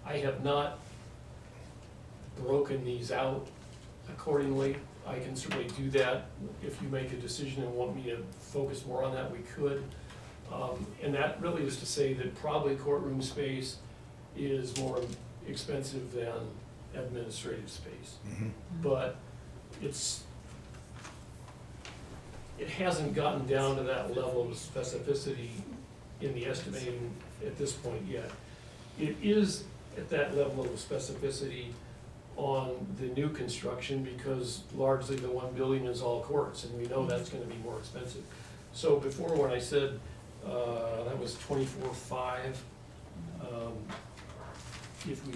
I have not broken these out accordingly. I can certainly do that. If you make a decision and want me to focus more on that, we could. And that really is to say that probably courtroom space is more expensive than administrative space. But it hasn't gotten down to that level of specificity in the estimating at this point yet. It is at that level of specificity on the new construction because largely the one building is all courts, and we know that's gonna be more expensive. So before, when I said that was 24.5, if we,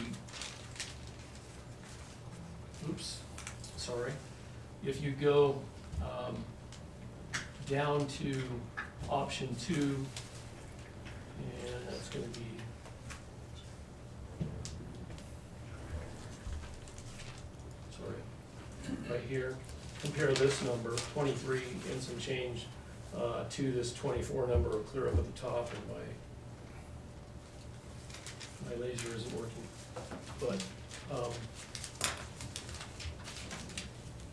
if you go down to option 2, and that's gonna be right here, compare this number, 23 and some change, to this 24 number clear up at the top, and my laser isn't working. But,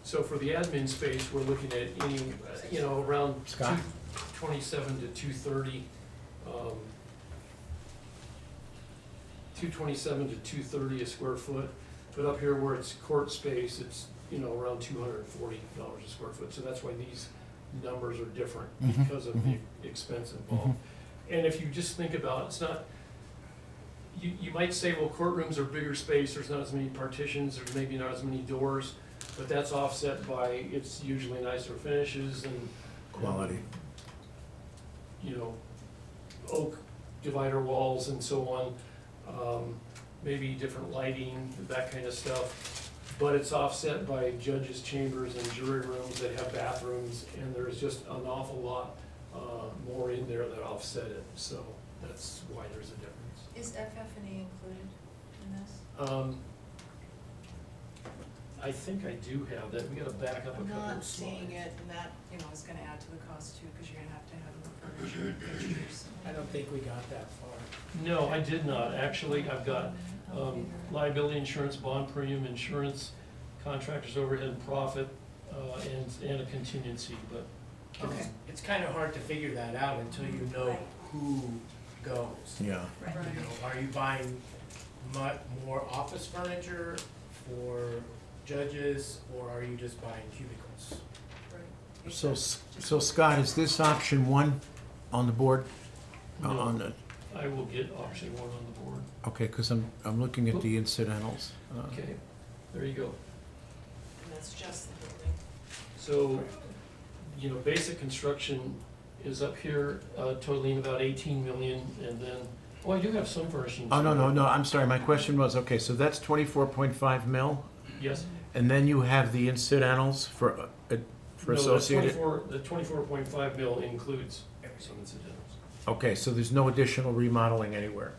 so for the admin space, we're looking at any, around Scott? 227 to 230, 227 to 230 a square foot. But up here where it's court space, it's around $240 a square foot. So that's why these numbers are different because of the expense involved. And if you just think about it, it's not, you might say, well, courtrooms are bigger space, there's not as many partitions, there's maybe not as many doors, but that's offset by, it's usually nicer finishes and Quality. Oak divider walls and so on, maybe different lighting, that kind of stuff. But it's offset by judges' chambers and jury rooms that have bathrooms, and there's just an awful lot more in there that offset it, so that's why there's a difference. Is FF&E included in this? I think I do have that, we gotta back up a I'm couple of not slides. seeing it, and that, is gonna add to the cost too, because you're gonna have to have more furniture and pictures. I don't think we got that far. No, I did not, actually, I've got liability insurance, bond premium insurance, contractors overhead and profit, and a contingency, but. Okay. It's kind of hard to figure that out until you know Right. who goes. Yeah. Right. Are you buying more office furniture for judges, or are you just buying cubicles? Right. So Scott, is this option 1 on the board? No. On the, I will get option 1 on the board. okay, because I'm looking at the incidentals. Okay, there you go. And that's just the building. So, basic construction is up here, totaling about 18 million, and then, I do have some furnishings. Oh, no, I'm sorry, my question was, okay, so that's 24.5 mil, Yes. and then you have the incidentals for associated? No, the 24.5 mil includes some incidentals. Okay, so there's no additional remodeling anywhere?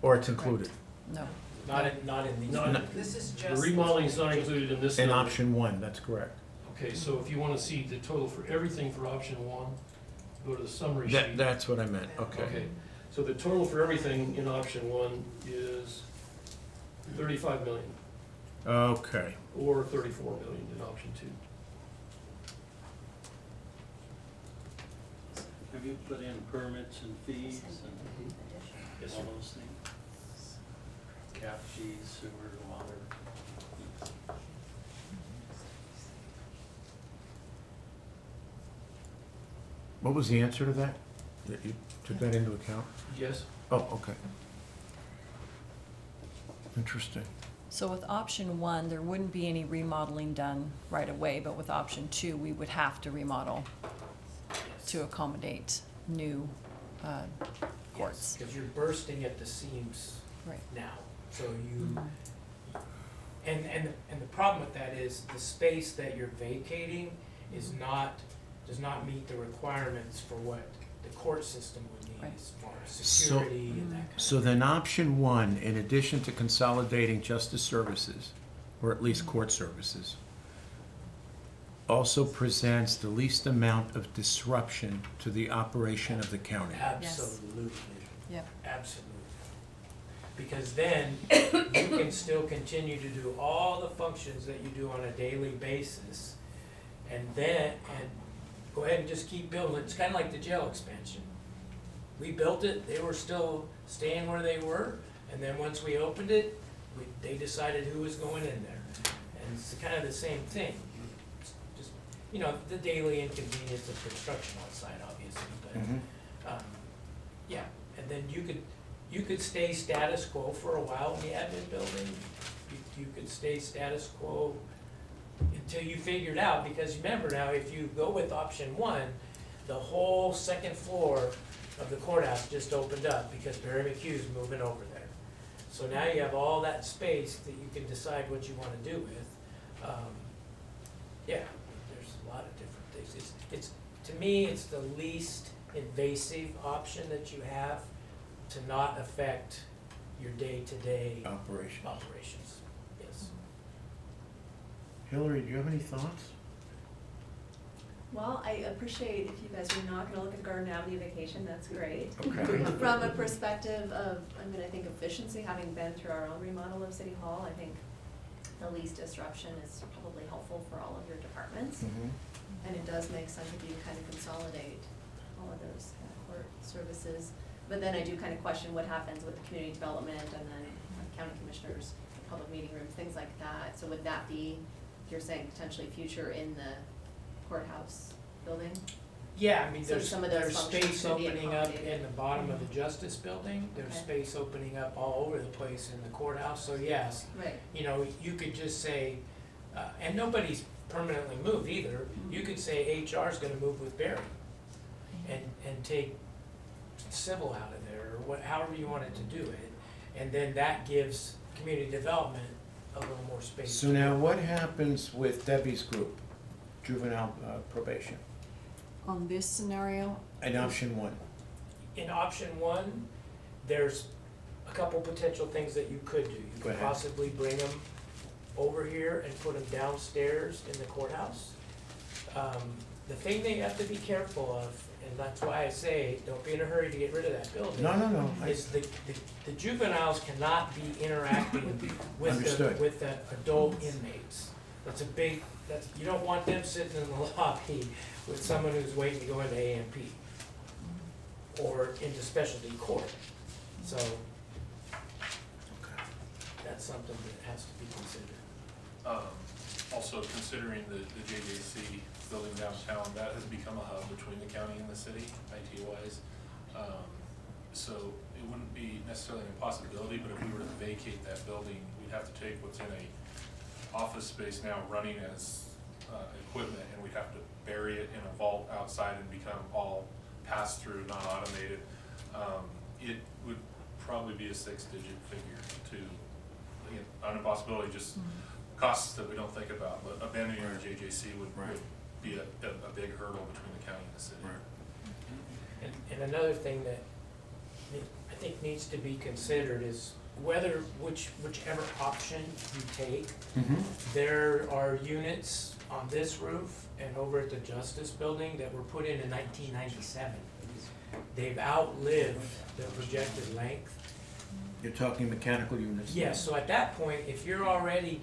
Or it's included? No. Not in these. This is The just. remodeling is not included in this In number. option 1, that's correct. Okay, so if you want to see the total for everything for option 1, go to the summary sheet. That's what I meant, okay. Okay, so the total for everything in option 1 is $35 million, Okay. or $34 million in option 2. Have you put in permits and fees and Yes, all sir. those things? Cap fees, sewer, water? What was the answer to that? You took that into account? Yes? Oh, okay. Interesting. So with option 1, there wouldn't be any remodeling done right away, but with option 2, we would have to remodel to accommodate new courts. Because you're bursting at the seams Right. now, so you, and the problem with that is the space that you're vacating does not meet the requirements for what the court system would need Right. as far as security and that kind of So then option 1, in addition to consolidating justice services, or at least court services, also presents the least amount of disruption to the operation of the county. Absolutely. Yep. Absolutely. Because then you can still continue to do all the functions that you do on a daily basis. And go ahead and just keep building. It's kind of like the jail expansion. We built it, they were still staying where they were. And then once we opened it, they decided who was going in there. And it's kind of the same thing. Just, the daily inconvenience of construction outside, obviously, but, yeah, and then you could stay status quo for a while in the admin building. You could stay status quo until you figured out, because remember now, if you go with option 1, the whole second floor of the courthouse just opened up because Barry McHugh's moving over there. So now you have all that space that you can decide what you wanna do with. Yeah, there's a lot of different things. It's to me, it's the least invasive option that you have to not affect your day-to-day operations, yes. Hillary, do you have any thoughts? Well, I appreciate if you guys are not gonna look at Garden Avenue vacation, that's great. Okay. From a perspective of, I think efficiency, having been through our own remodel of City Hall, I think the least disruption is probably helpful for all of your departments. And it does make sense if you kind of consolidate all of those kind of court services. But then I do kind of question what happens with the community development and then county commissioners, public meeting rooms, things like that. So would that be, you're saying potentially future in the courthouse building? Yeah, I mean, So there's some of those there's functions space could be opening up accommodated. in the bottom of the Justice Building, there's Okay. space opening up all over the place in the courthouse, so yes, Right. you could just say, and nobody's permanently moved either, you could say HR's gonna move with Barry and take civil out of there, or however you wanted to do it, and then that gives community development a little more space. So now what happens with Debbie's group, juvenile probation, On this scenario, in option 1? In option 1, there's a couple potential things that you could do. You Go could ahead. possibly bring them over here and put them downstairs in the courthouse. The thing that you have to be careful of, and that's why I say, don't be in a hurry to get rid of that building. No. Is the juveniles cannot be interacting Understood. with the adult inmates. You don't want them sitting in the lobby with someone who's waiting to go into AMP or into specialty court. So that's something that has to be considered. Also considering the JJC building downtown, that has become a hub between the county and the city, IT wise. So it wouldn't be necessarily an impossibility, but if we were to vacate that building, we'd have to take what's in a office space now running as equipment, and we'd have to bury it in a vault outside and become all pass-through, non-automated. It would probably be a 6-digit figure to, on a possibility, just costs that we don't think about, but abandoning our JJC would be a big hurdle between the county and the city. And another thing that I think needs to be considered is whichever option you take, there are units on this roof and over at the Justice Building that were put in 1997. They've outlived their projected length. You're talking mechanical units? Yes, so at that point, if you're already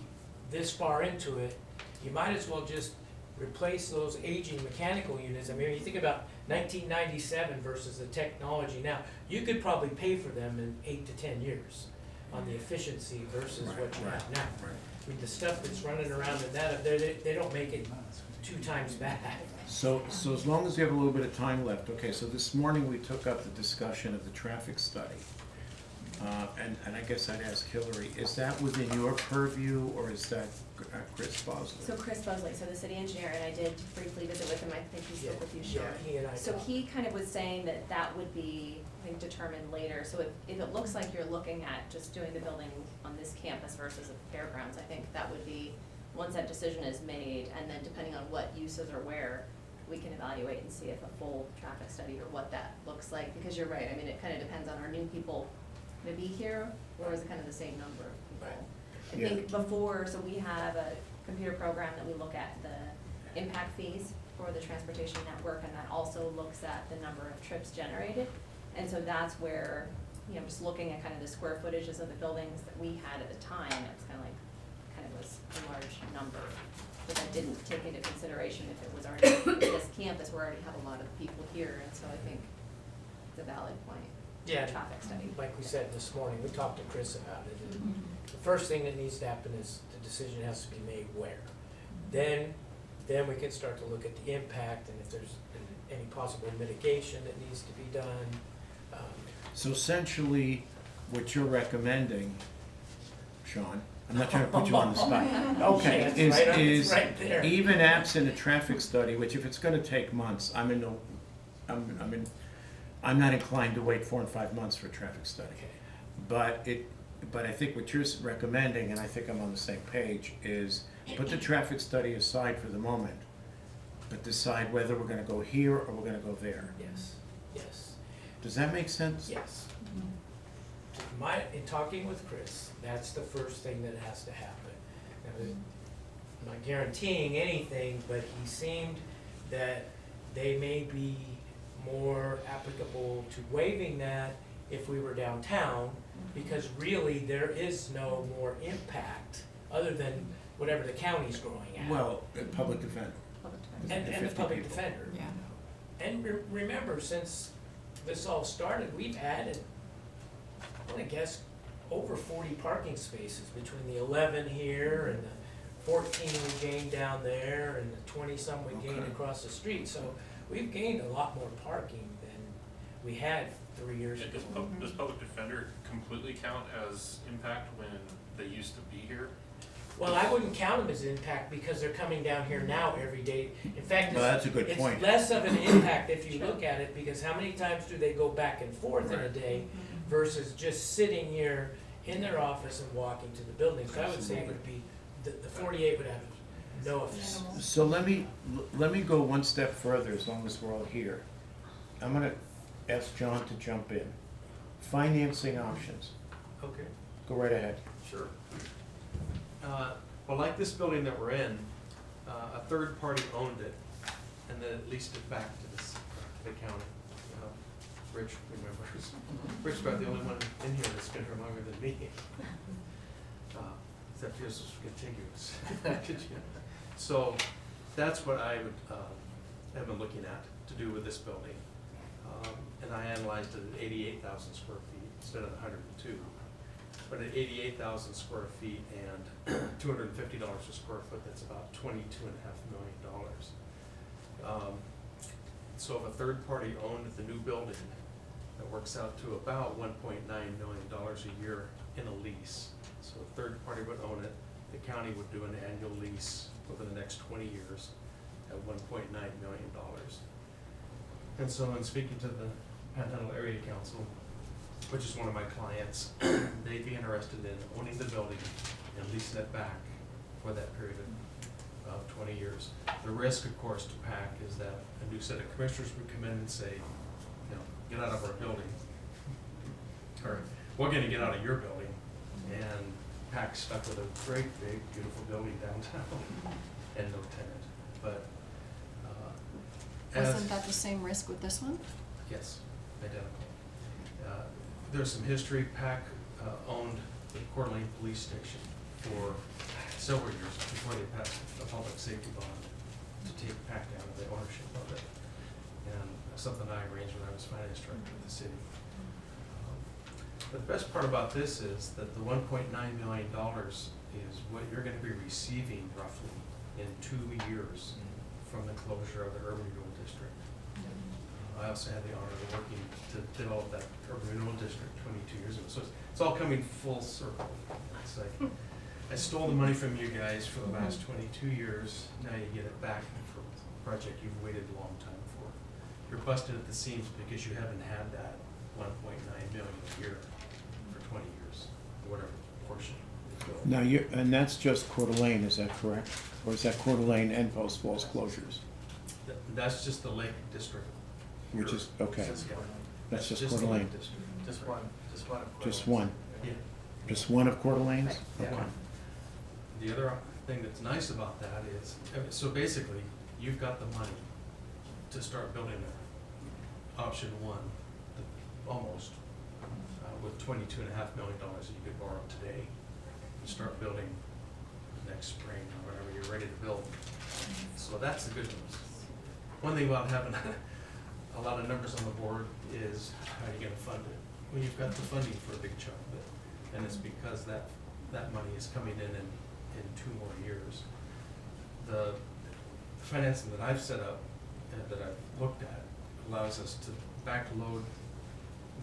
this far into it, you might as well just replace those aging mechanical units. I mean, when you think about 1997 versus the technology now, you could probably pay for them in 8 to 10 years on the efficiency versus what you have now. Right. I mean, the stuff that's running around in that, they don't make it 2 times bad. So as long as you have a little bit of time left, okay, so this morning we took up the discussion of the traffic study. And I guess I'd ask Hillary, is that within your purview, or is that Chris Bosley? So Chris Bosley, so the city engineer, and I did briefly visit with him, I think he spoke with you, Sean. Yeah, he and I So talked. he kind of was saying that that would be, I think, determined later. So if it looks like you're looking at just doing the building on this campus versus a fairgrounds, I think that would be, once that decision is made, and then depending on what uses are where, we can evaluate and see if a full traffic study or what that looks like. Because you're right, I mean, it kind of depends on our new people to be here, or is it kind of the same number of people? I Yeah. think before, so we have a computer program that we look at the impact fees for the transportation network, and that also looks at the number of trips generated. And so that's where, you know, just looking at kind of the square footages of the buildings that we had at the time, it's kind of was a large number. But that didn't take into consideration if it was already, this campus, we already have a lot of people here, and so I think it's a valid point. Yeah, Traffic study. like we said this morning, we talked to Chris about it. And the first thing that needs to happen is the decision has to be made where. Then we can start to look at the impact and if there's any possible mitigation that needs to be done. So essentially, what you're recommending, Sean, I'm not trying to put you on the spot. Okay, Yeah, is right there. even absent a traffic study, which if it's gonna take months, I'm not inclined to wait 4 and 5 months for a traffic study. Okay. But I think what you're recommending, and I think I'm on the same page, is put the traffic study aside for the moment, but decide whether we're gonna go here or we're gonna go there. Yes, yes, Does that make sense? yes. In talking with Chris, that's the first thing that has to happen. Now, I'm not guaranteeing anything, but he seemed that they may be more applicable to waiving that if we were downtown, because really there is no more impact other than whatever the county's growing at. Well, public defender. And the 50 public people. defender. Yeah. And remember, since this all started, we've added, I'm gonna guess, over 40 parking spaces between the 11 here and the 14 we gained down there and the 20-some we gained Okay. across the street. So we've gained a lot more parking than we had 3 years ago. Does public defender completely count as impact when they used to be here? Well, I wouldn't count them as impact because they're coming down here now every day. In fact, Well, that's a good point. it's less of an impact if you look at it, because how many times do they go back and forth in a Right. day versus just sitting here in their office and walking to the building? So I would say it would be, the 48 would have no effect. So let me go one step further, as long as we're all here. I'm gonna ask John to jump in. Financing options, Okay, go right ahead. sure. Well, like this building that we're in, a third party owned it and then leased it back to the county. Rich remembers. Rich's about the only one in here that's been here longer than me. Except yours was contiguous. So that's what I would, have been looking at to do with this building. And I analyzed it at 88,000 square feet instead of 102. But at 88,000 square feet and $250 a square foot, that's about $22.5 million. So if a third party owned the new building, that works out to about $1.9 million a year in a lease. So a third party would own it, the county would do an annual lease over the next 20 years at $1.9 million. And so in speaking to the Panhandle Area Council, which is one of my clients, they'd be interested in owning the building and leasing it back for that period of 20 years. The risk, of course, to PAC is that a new set of commissioners would come in and say, you know, get out of our building, or we're gonna get out of your building, and PAC's stuck with a great, big, beautiful building downtown and no tenant. But Wasn't that the same risk with this one? yes, identical. There's some history. PAC owned the Coeur d'Alene Police Station for several years before they passed a public safety bond to take back down the ownership of it. And something I arranged when I was finance director of the city. But the best part about this is that the $1.9 million is what you're gonna be receiving roughly in 2 years from the closure of the urban renewal district. I also had the honor of working to develop that urban renewal district 22 years ago. So it's all coming full circle. It's like, I stole the money from you guys for the last 22 years, now you get it back for a project you've waited a long time for. You're busted at the seams because you haven't had that 1.9 million a year for 20 years, whatever portion. Now, and that's just Coeur d'Alene, is that correct? Or is that Coeur d'Alene and Post Falls closures? That's just the Lake District. Which is, okay, Yeah. that's just Coeur the d'Alene? Lake District. Just one of Just one? Yeah. Just one of Coeur d'Alene's? Yeah. Okay. The other thing that's nice about that is, so basically, you've got the money to start building option one, almost, with $22.5 million that you could borrow today, and start building next spring or whenever you're ready to build. So that's the good news. One thing about having a lot of numbers on the board is how are you gonna fund it? Well, you've got the funding for a big chunk of it, and it's because that money is coming in 2 more years. The financing that I've set up and that I've looked at allows us to backload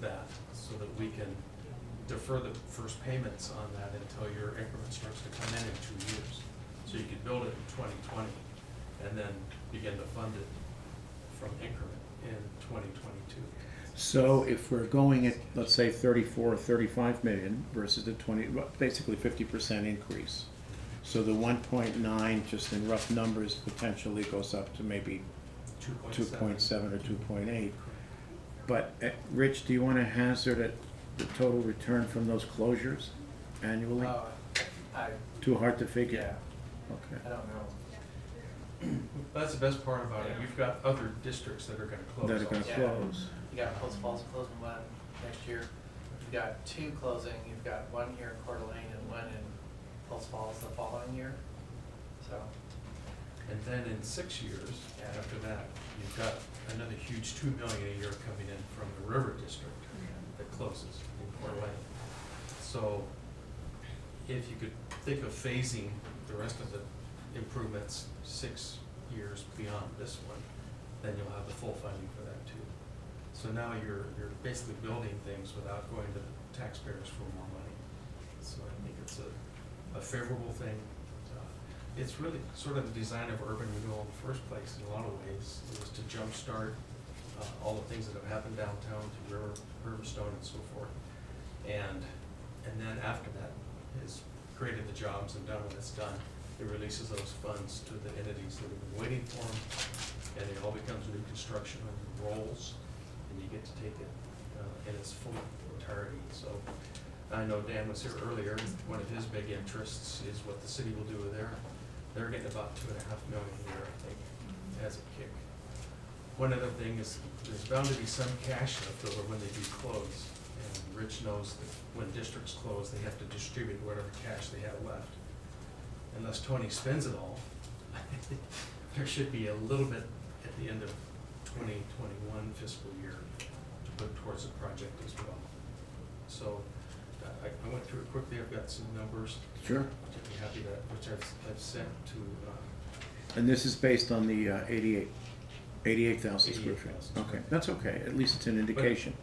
that so that we can defer the first payments on that until your increment starts to come in 2 years. So you could build it in 2020 and then begin to fund it from increment in 2022. So if we're going at, let's say, 34 or 35 million versus the 20, well, basically 50% increase. So the 1.9, just in rough numbers, potentially goes up to maybe 2.7 or 2.8. But, Rich, do you want to hazard at the total return from those closures annually? Too hard to figure? Yeah, Okay. I don't know. That's the best part about it. You've got other districts that are gonna close. That are gonna Yeah. close. You got Post Falls closing one next year. You've got 2 closing. You've got 1 here in Coeur d'Alene and 1 in Post Falls the following year. So, And then in 6 years, after that, you've got another huge $2 million a year coming in from the River District that closes in Coeur d'Alene. So if you could think of phasing the rest of the improvements 6 years beyond this one, then you'll have the full funding for that too. So now you're basically building things without going to the taxpayers for more money. So I think it's a favorable thing. It's really sort of the design of urban renewal in the first place in a lot of ways. It was to jumpstart all the things that have happened downtown to Riverstone and so forth. And then after that is created the jobs and done what it's done, it releases those funds to the entities that have been waiting for them, and it all becomes new construction and rolls, and you get to take it in its full entirety. So I know Dan was here earlier. One of his big interests is what the city will do with they're getting about $2.5 million a year, I think, as a kick. One other thing is there's bound to be some cash left over when they do close. And Rich knows that when districts close, they have to distribute whatever cash they have left. Unless Tony spends it all, there should be a little bit at the end of 2021 fiscal year to put towards the project as well. So I went through it quickly. I've got some numbers. Sure. I'd be happy to, which I've sent to. And this is based on the 88,000 square feet? 88,000. Okay, that's okay, at least it's an indication.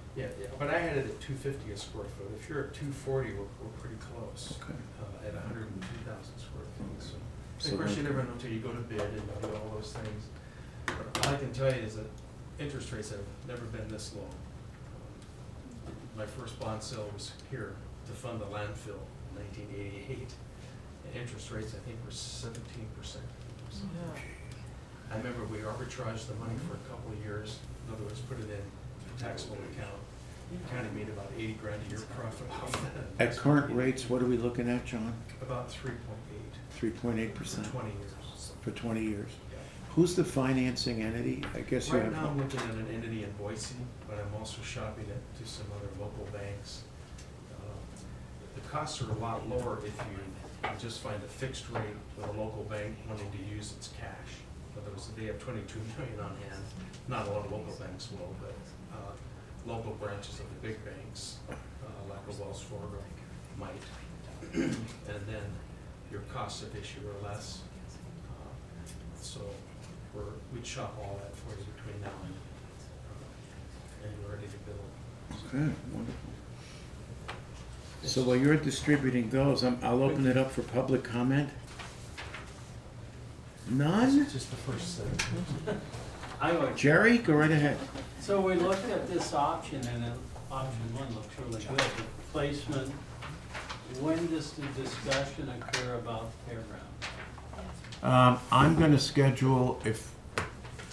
But I had it at 250 a square foot. If you're at 240, we're pretty close. Okay. At 102,000 square feet. So So of course, you then- never know until you go to bid and do all those things. But all I can tell you is that interest rates have never been this low. My first bond sale was here to fund the landfill in 1988. And interest rates, I think, were 17%. I remember we arbitraged the money for a couple of years. In other words, put it in a taxable account. The county made about 80 grand a year profit off that. At current rates, what are we looking at, John? About 3.8. 3.8%? For 20 years. For 20 years. Yeah. Who's the financing entity? I guess you Right have. now, I'm looking at an entity in Boise, but I'm also shopping it to some other local banks. the costs are a lot lower if you just find a fixed rate with a local bank wanting to use its cash. In other words, they have 22 million on hand. Not a lot of local banks will, but local branches of the big banks, like a Wells Fargo, might. And then your costs of issue are less. So we'd shop all that for you between now and you're ready to build. Okay, wonderful. So while you're distributing those, I'll open it up for public comment. None? Just the first set. Jerry, go right ahead. So we looked at this option and option one looks really good. The placement, when does the discussion occur about fairground? I'm gonna schedule, if,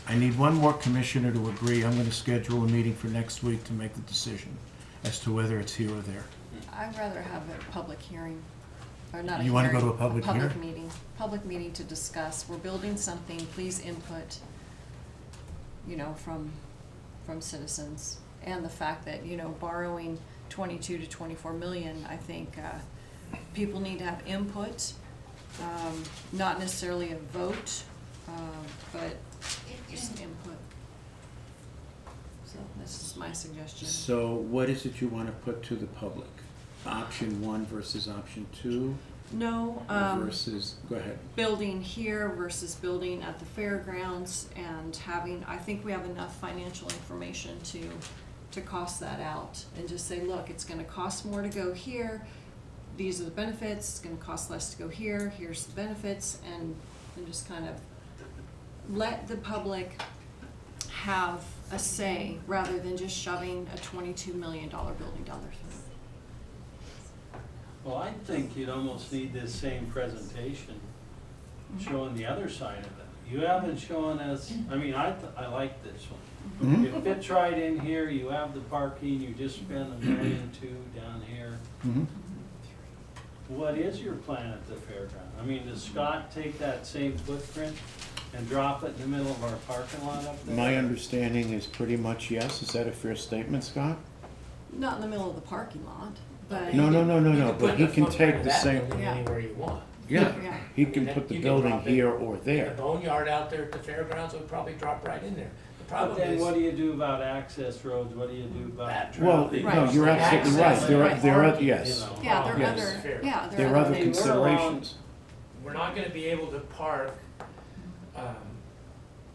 I need one more commissioner to agree, I'm gonna schedule a meeting for next week to make the decision as to whether it's here or there. I'd rather have a public hearing, or not a You wanna go hearing, to a public hearing? Public meeting to discuss, we're building something, please input, from citizens. And the fact that, borrowing 22 to 24 million, I think, people need to have input, not necessarily a vote, but just input. So this is my suggestion. So what is it you wanna put to the public? Option 1 versus option 2? No, Versus, go ahead. building here versus building at the fairgrounds and having, I think we have enough financial information to cost that out and just say, look, it's gonna cost more to go here, these are the benefits, it's gonna cost less to go here, here's the benefits, and just kind of let the public have a say rather than just shoving a $22 million building down their throat. Well, I think you'd almost need this same presentation showing the other side of it. You haven't shown us, I like this one. Mhm. It fits right in here, you have the parking, you just spent $1.2 million down here. Mhm. What is your plan at the fairground? Does Scott take that same footprint and drop it in the middle of our parking lot up there? My understanding is pretty much yes. Is that a fair statement, Scott? Not in the middle of the parking lot, but. No, You but he put can the take footprint the of that same, building Yeah. anywhere you want. yeah, Yeah. he can And put the you can building drop it here or The there. boneyard out there at the fairgrounds would probably drop right in there. The But problem then is. what do you do about access roads? What do you do about That Well, traffic? no, you're absolutely right. Access There are, and there are, parking, yes. you know. Yeah, there are Yes. other, Fair. yeah, There there are are other other. considerations. We're not gonna be able to park,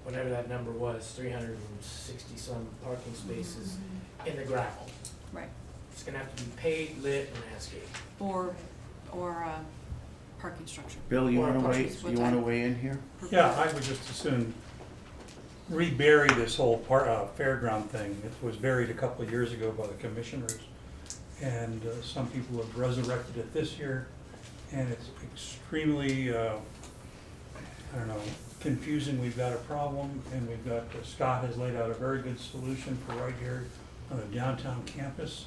whatever that number was, 360 some parking spaces in the gravel. Right, It's gonna have to be paved, lit, and landscaped. or parking structure. Bill, you Or wanna weigh, parking. you wanna weigh in here? Yeah, I would just as soon rebury this whole fairground thing. It was buried a couple of years ago by the commissioners, and some people have resurrected it this year, and it's extremely, confusing. We've got a problem, and we've got, Scott has laid out a very good solution for right here on the downtown campus,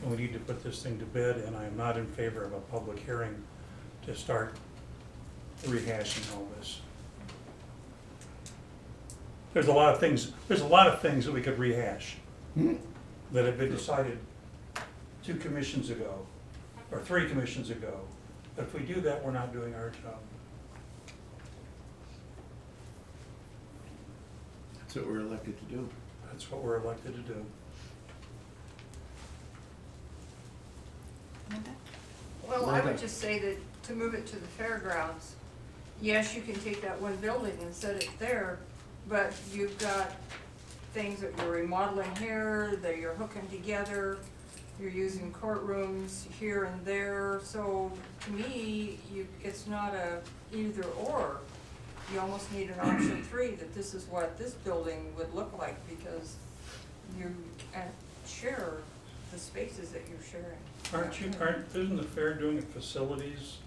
and we need to put this thing to bed, and I am not in favor of a public hearing to start rehashing all this. There's a lot of things that we could rehash that have been decided 2 commissions ago, or 3 commissions ago. But if we do that, we're not doing our job. That's what we're elected to do. That's what we're elected to do. Well, I would just say that to move it to the fairgrounds, yes, you can take that one building and set it there, but you've got things that you're remodeling here, that you're hooking together, you're using courtrooms here and there, so to me, it's not a either or. You almost need an option 3, that this is what this building would look like, because you can't share the spaces that you're sharing. Isn't the fair doing a facilities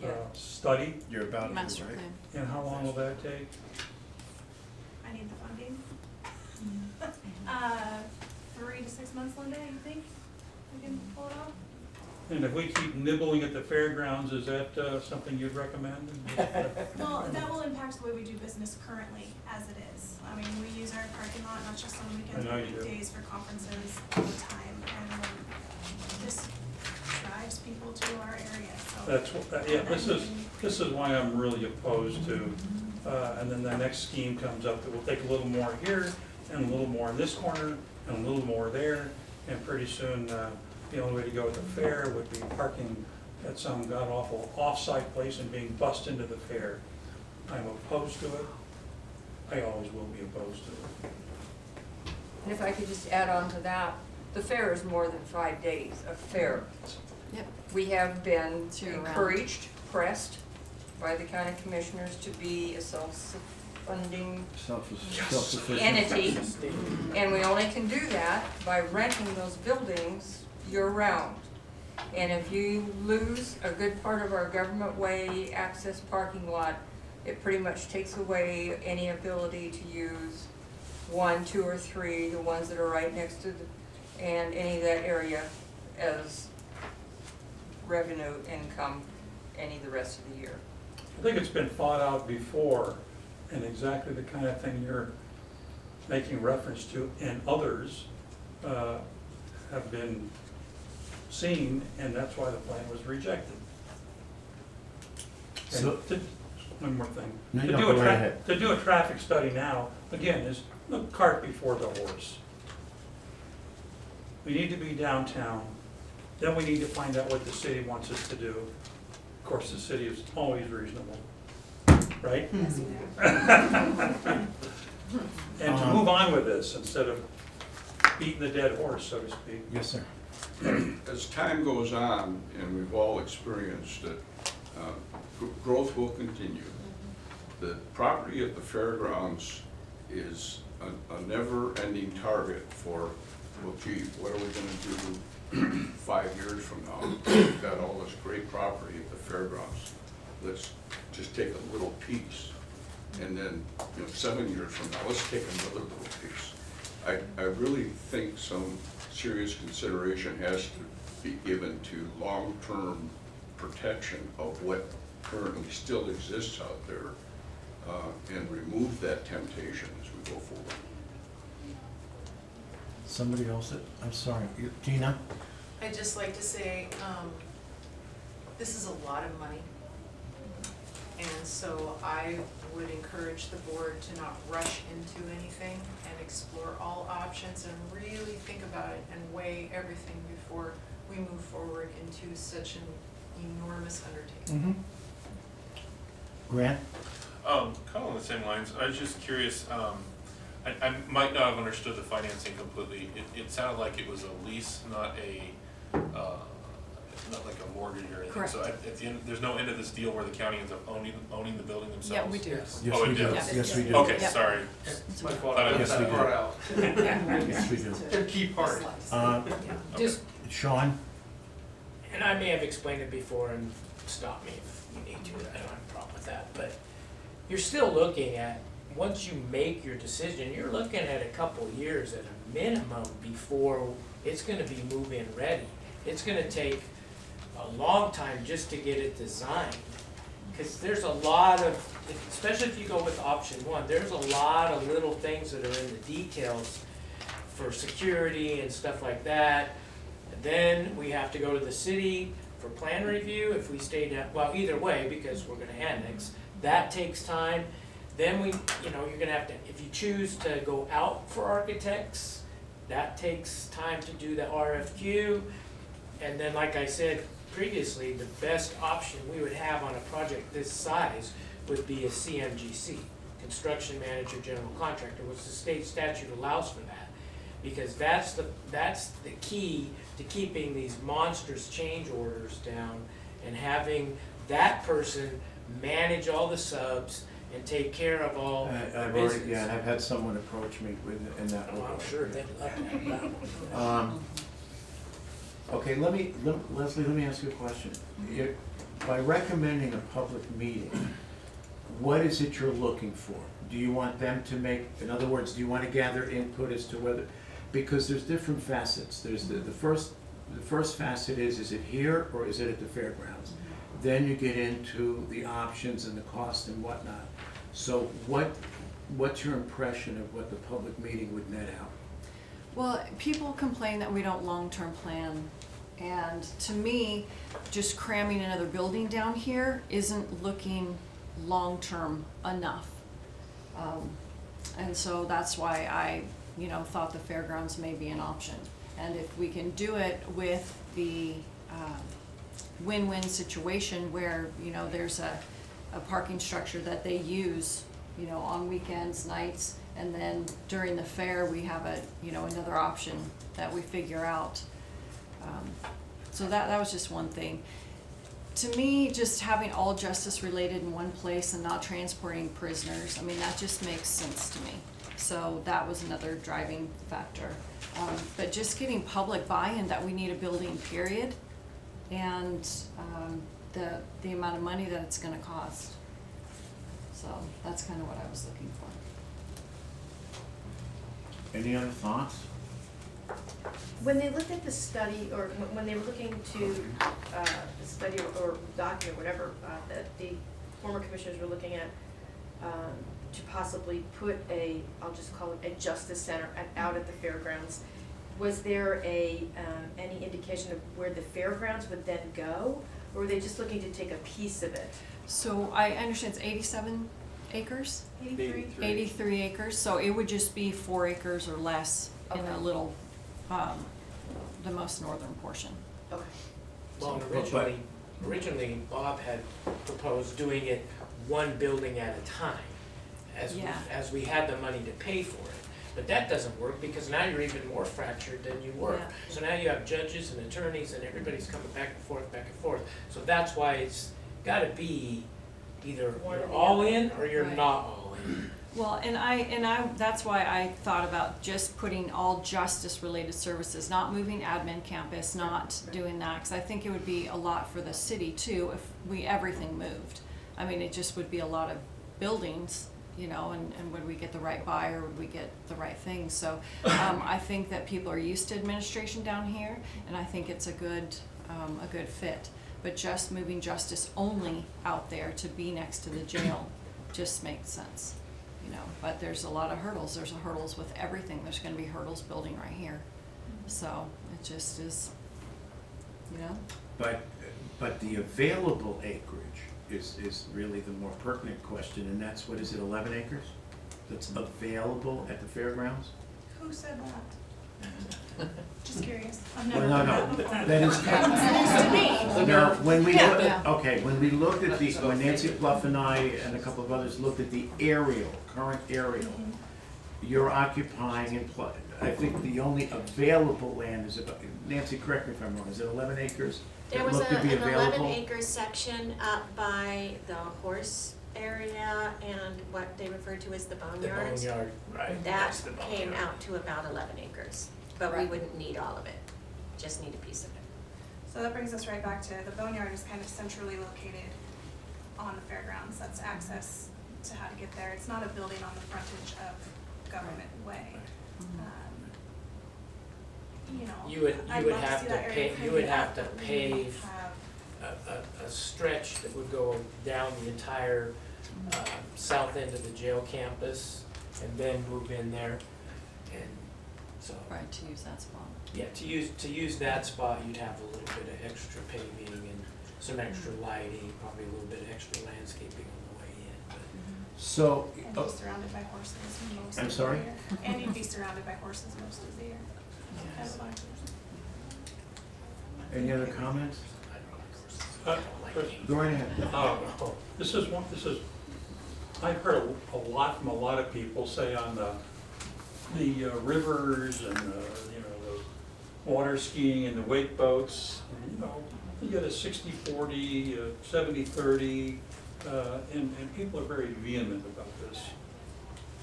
Yeah. study? You're about to, Master right? plan. And how long will that take? I need the funding. 3 to 6 months, Linda, you think we can pull it off? And if we keep nibbling at the fairgrounds, is that something you'd recommend? Well, that will impact the way we do business currently, as it is. We use our parking lot not just on weekends, I know but you do. weekdays for conferences all the time. And this drives people to our area, so. That's, yeah, this is why I'm really opposed to, and then the next scheme comes up that will take a little more here, and a little more in this corner, and a little more there, and pretty soon, the only way to go with the fair would be parking at some god-awful off-site place and being bussed into the fair. I'm opposed to it. I always will be opposed to it. And if I could just add on to that, the fair is more than 5 days of fair. Yep. We have been It's year-round. encouraged, pressed by the county commissioners to be a self-funding Self-sufficient. entity. And we only can do that by renting those buildings year-round. And if you lose a good part of our government way access parking lot, it pretty much takes away any ability to use 1, 2, or 3, the ones that are right next to the, and any of that area as revenue income any of the rest of the year. I think it's been thought out before, and exactly the kind of thing you're making reference to, and others have been seen, and that's why the plan was rejected. So- One more thing. No, To no, do go a right ahead. To do a traffic study now, again, is the cart before the horse. We need to be downtown, then we need to find out what the city wants us to do. Of course, the city is always reasonable, right? And to move on with this instead of beating the dead horse, so to speak. Yes, sir. As time goes on, and we've all experienced it, growth will continue. The property at the fairgrounds is a never-ending target for, well, gee, what are we gonna do 5 years from now? We've got all this great property at the fairgrounds. Let's just take a little piece. And then, 7 years from now, let's take another little piece. I really think some serious consideration has to be given to long-term protection of what currently still exists out there, and remove that temptation as we go forward. Somebody else, I'm sorry, Gina? I'd just like to say, this is a lot of money. And so I would encourage the board to not rush into anything and explore all options and really think about it and weigh everything before we move forward into such an enormous undertaking. Grant? Kind of on the same lines, I was just curious, I might not have understood the financing completely. It sounded like it was a lease, not like a mortgage or anything. Correct. So at the end, there's no end of this deal where the county ends up owning the building themselves? Yeah, we do. Yes. Yes, Oh, we it do. does? Yes, we do. Okay, Yep. sorry. It's my fault, Thought I I Yes, left we that do. part out. Yes, we do. They're a key part. Just, Sean? and I may have explained it before, and stop me if you need to, I don't have a problem with that, but you're still looking at, once you make your decision, you're looking at a couple years at a minimum before it's gonna be move-in ready. It's gonna take a long time just to get it designed, because there's a lot of, especially if you go with option one, there's a lot of little things that are in the details for security and stuff like that. And then we have to go to the city for plan review if we stay down, well, either way, because we're gonna annex, that takes time. Then you're gonna have to, if you choose to go out for architects, that takes time to do the RFQ. And then, like I said previously, the best option we would have on a project this size would be a CMGC, Construction Manager General Contractor, which the state statute allows for that. Because that's the key to keeping these monstrous change orders down and having that person manage all the subs and take care of all the I've business. already, yeah, I've had someone approach me in that Oh, regard. I'm sure they'd love to have that one. Okay, Leslie, let me ask you a question. By recommending a public meeting, what is it you're looking for? Do you want them to make, in other words, do you want to gather input as to whether, because there's different facets. There's the first facet is it here or is it at the fairgrounds? Then you get into the options and the cost and whatnot. So what's your impression of what the public meeting would net out? Well, people complain that we don't long-term plan And to me, just cramming another building down here isn't looking long-term enough. And so that's why I, thought the fairgrounds may be an option. And if we can do it with the win-win situation where, there's a parking structure that they use, on weekends, nights, and then during the fair, we have another option that we figure out. So that was just one thing. To me, just having all justice related in one place and not transporting prisoners, that just makes sense to me. So that was another driving factor. But just getting public buy-in that we need a building, period, and the amount of money that it's gonna cost. So that's kind of what I was looking for. Any other thoughts? When they looked at the study, or when they were looking to, the study or document, whatever, that the former commissioners were looking at, to possibly put I'll just call it a justice center out at the fairgrounds, was there any indication of where the fairgrounds would then go? Or were they just looking to take a piece of it? So I understand it's 87 acres? 83. 83 acres, so it would just be 4 acres or less in a little, the most northern portion. Okay. Well, and originally Bob had proposed doing it one building at a time, as we had the money to pay for it. But that doesn't work because now you're even more fractured than you were. Yeah. So now you have judges and attorneys and everybody's coming back and forth, back and forth. So that's why it's gotta be either you're all in or you're Right. not all in. Well, and I, that's why I thought about just putting all justice-related services, not moving admin campus, not doing that, because I think it would be a lot for the city too if everything moved. It just would be a lot of buildings, and would we get the right buyer, would we get the right thing? So, I think that people are used to administration down here, and I think it's a good fit. But just moving justice only out there to be next to the jail just makes sense. But there's a lot of hurdles. There's hurdles with everything. There's gonna be hurdles building right here. So it just is, But the available acreage is really the more pertinent question, and that's, what is it, 11 acres? That's available at the fairgrounds? Who said that? Just curious. I've never Well, heard no, that before. that is. It's news to me. No, when we looked Yeah. at, okay, when we looked at the, when Nancy Pluff and I and a couple of others looked at the current aerial, you're occupying and I think the only available land is about, Nancy, correct me if I'm wrong, is it 11 acres? There that was look to be an 11 available? acre section up by the horse area and what they refer to as the The boneyards. boneyard, right, That that's the boneyard. came out to about 11 acres, but we Right. wouldn't need all of it, just need a piece of it. So that brings us right back to the boneyard is kind of centrally located on the fairgrounds. That's access to how to get there. It's not a building on the frontage of Government Way. You would I'd love have see to that area pave, you would cleaned have up, to but we pave have- a stretch that would go down the entire, south end of the jail campus and then move in there. And so, right, to use that spot. yeah, to use that spot, you'd have a little bit of extra paving and some extra lighting, probably a little bit of extra landscaping on the way in, but. So, And be surrounded by horses most I'm of sorry? the year. And you'd be surrounded by horses most of the year. As well. any other comments? Uh, Go right ahead. This is, I've heard a lot from a lot of people say on the rivers and, the water skiing and the wake boats, you get a 60-40, 70-30, and people are very vehement about this.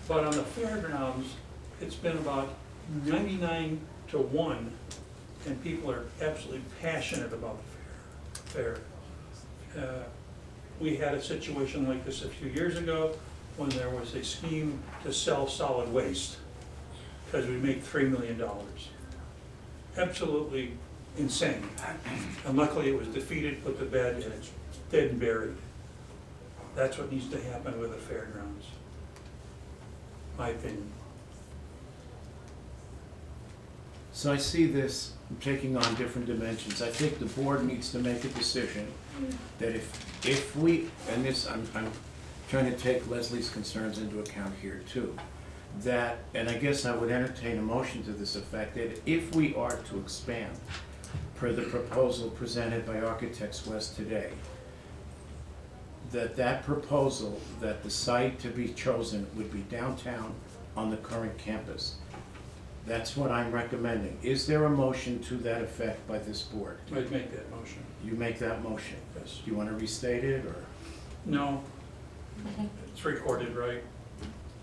But on the fairgrounds, it's been about 99-1, and people are absolutely passionate about the fair. We had a situation like this a few years ago when there was a scheme to sell solid waste because we make $3 million. Absolutely insane. And luckily it was defeated, put to bed, and it's dead and buried. That's what needs to happen with the fairgrounds, my opinion. So I see this taking on different dimensions. I think the board needs to make a decision that if we, and this, I'm trying to take Leslie's concerns into account here too, that, and I guess I would entertain a motion to this effect, that if we are to expand per the proposal presented by Architects West today, that proposal, that the site to be chosen would be downtown on the current campus. That's what I'm recommending. Is there a motion to that effect by this board? I'd make that motion. You make that motion? Yes. Do you want to restate it, or? No. It's recorded, right?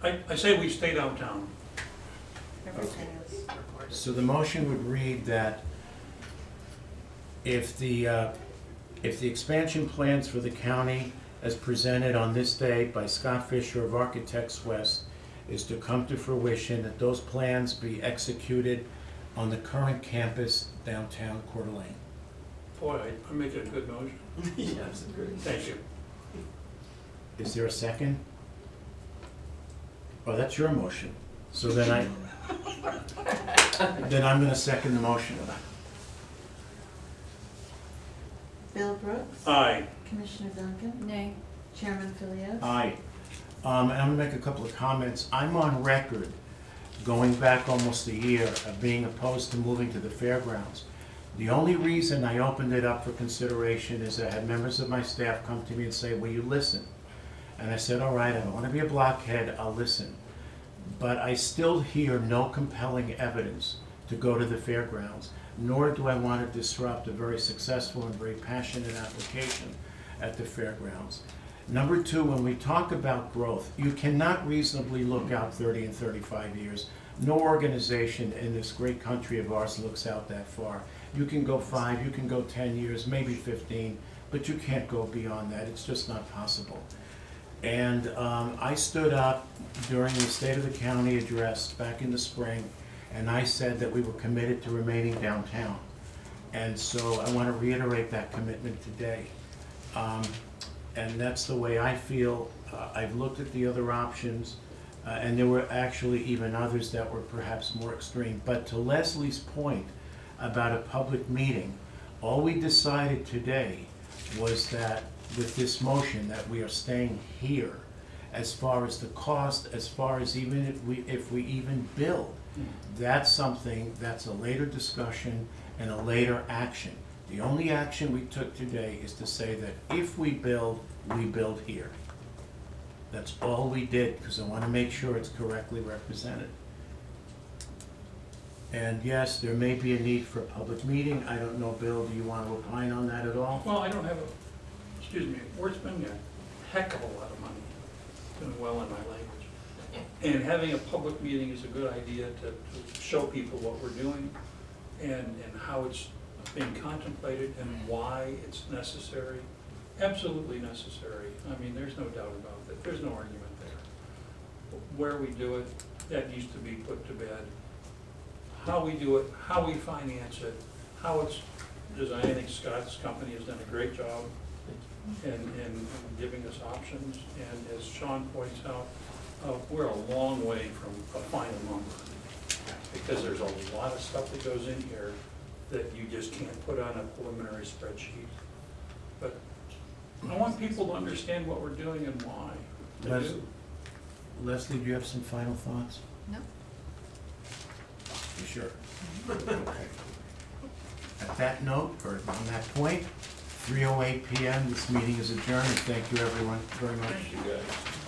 I say we stay downtown. Everything is recorded. So the motion would read that if the expansion plans for the county as presented on this day by Scott Fisher of Architects West is to come to fruition, that those plans be executed on the current campus downtown Coeur d'Alene. Boy, I make it a good motion. Yes, great. Thank you. Is there a second? Oh, that's your motion. So then then I'm gonna second the motion. Bill Brooks. Aye. Commissioner Duncan. Nay. Chairman Philios. Aye. And I'm gonna make a couple of comments. I'm on record, going back almost a year, of being opposed to moving to the fairgrounds. The only reason I opened it up for consideration is I had members of my staff come to me and say, will you listen? And I said, all right, I don't wanna be a blockhead, I'll listen. But I still hear no compelling evidence to go to the fairgrounds, nor do I wanna disrupt a very successful and very passionate application at the fairgrounds. Number two, when we talk about growth, you cannot reasonably look out 30 and 35 years. No organization in this great country of ours looks out that far. You can go 5, you can go 10 years, maybe 15, but you can't go beyond that. It's just not possible. And I stood up during the State of the County address back in the spring, and I said that we were committed to remaining downtown. And so I want to reiterate that commitment today. And that's the way I feel. I've looked at the other options, and there were actually even others that were perhaps more extreme. But to Leslie's point about a public meeting, all we decided today was that with this motion that we are staying here, as far as the cost, as far as even if we even build, that's something, that's a later discussion and a later action. The only action we took today is to say that if we build here. That's all we did, because I want to make sure it's correctly represented. And yes, there may be a need for a public meeting. I don't know, Bill, do you want to opine on that at all? Well, I don't have we're spending a heck of a lot of money, doing well in my language. And having a public meeting is a good idea to show people what we're doing and how it's being contemplated and why it's necessary. Absolutely necessary. I mean, there's no doubt about it. There's no argument there. Where we do it, that needs to be put to bed. How we do it, how we finance it, how it's designed. I think Scott's company has done a great job in giving us options. And as Sean points out, we're a long way from a final number, because there's a lot of stuff that goes in here that you just can't put on a preliminary spreadsheet. But I want people to understand what we're doing and why. I do. Leslie, do you have some final thoughts? No. You sure? Okay. At that note, or on that point, 3:08 PM, this meeting is adjourned. Thank you, everyone, very much. Thank you, guys.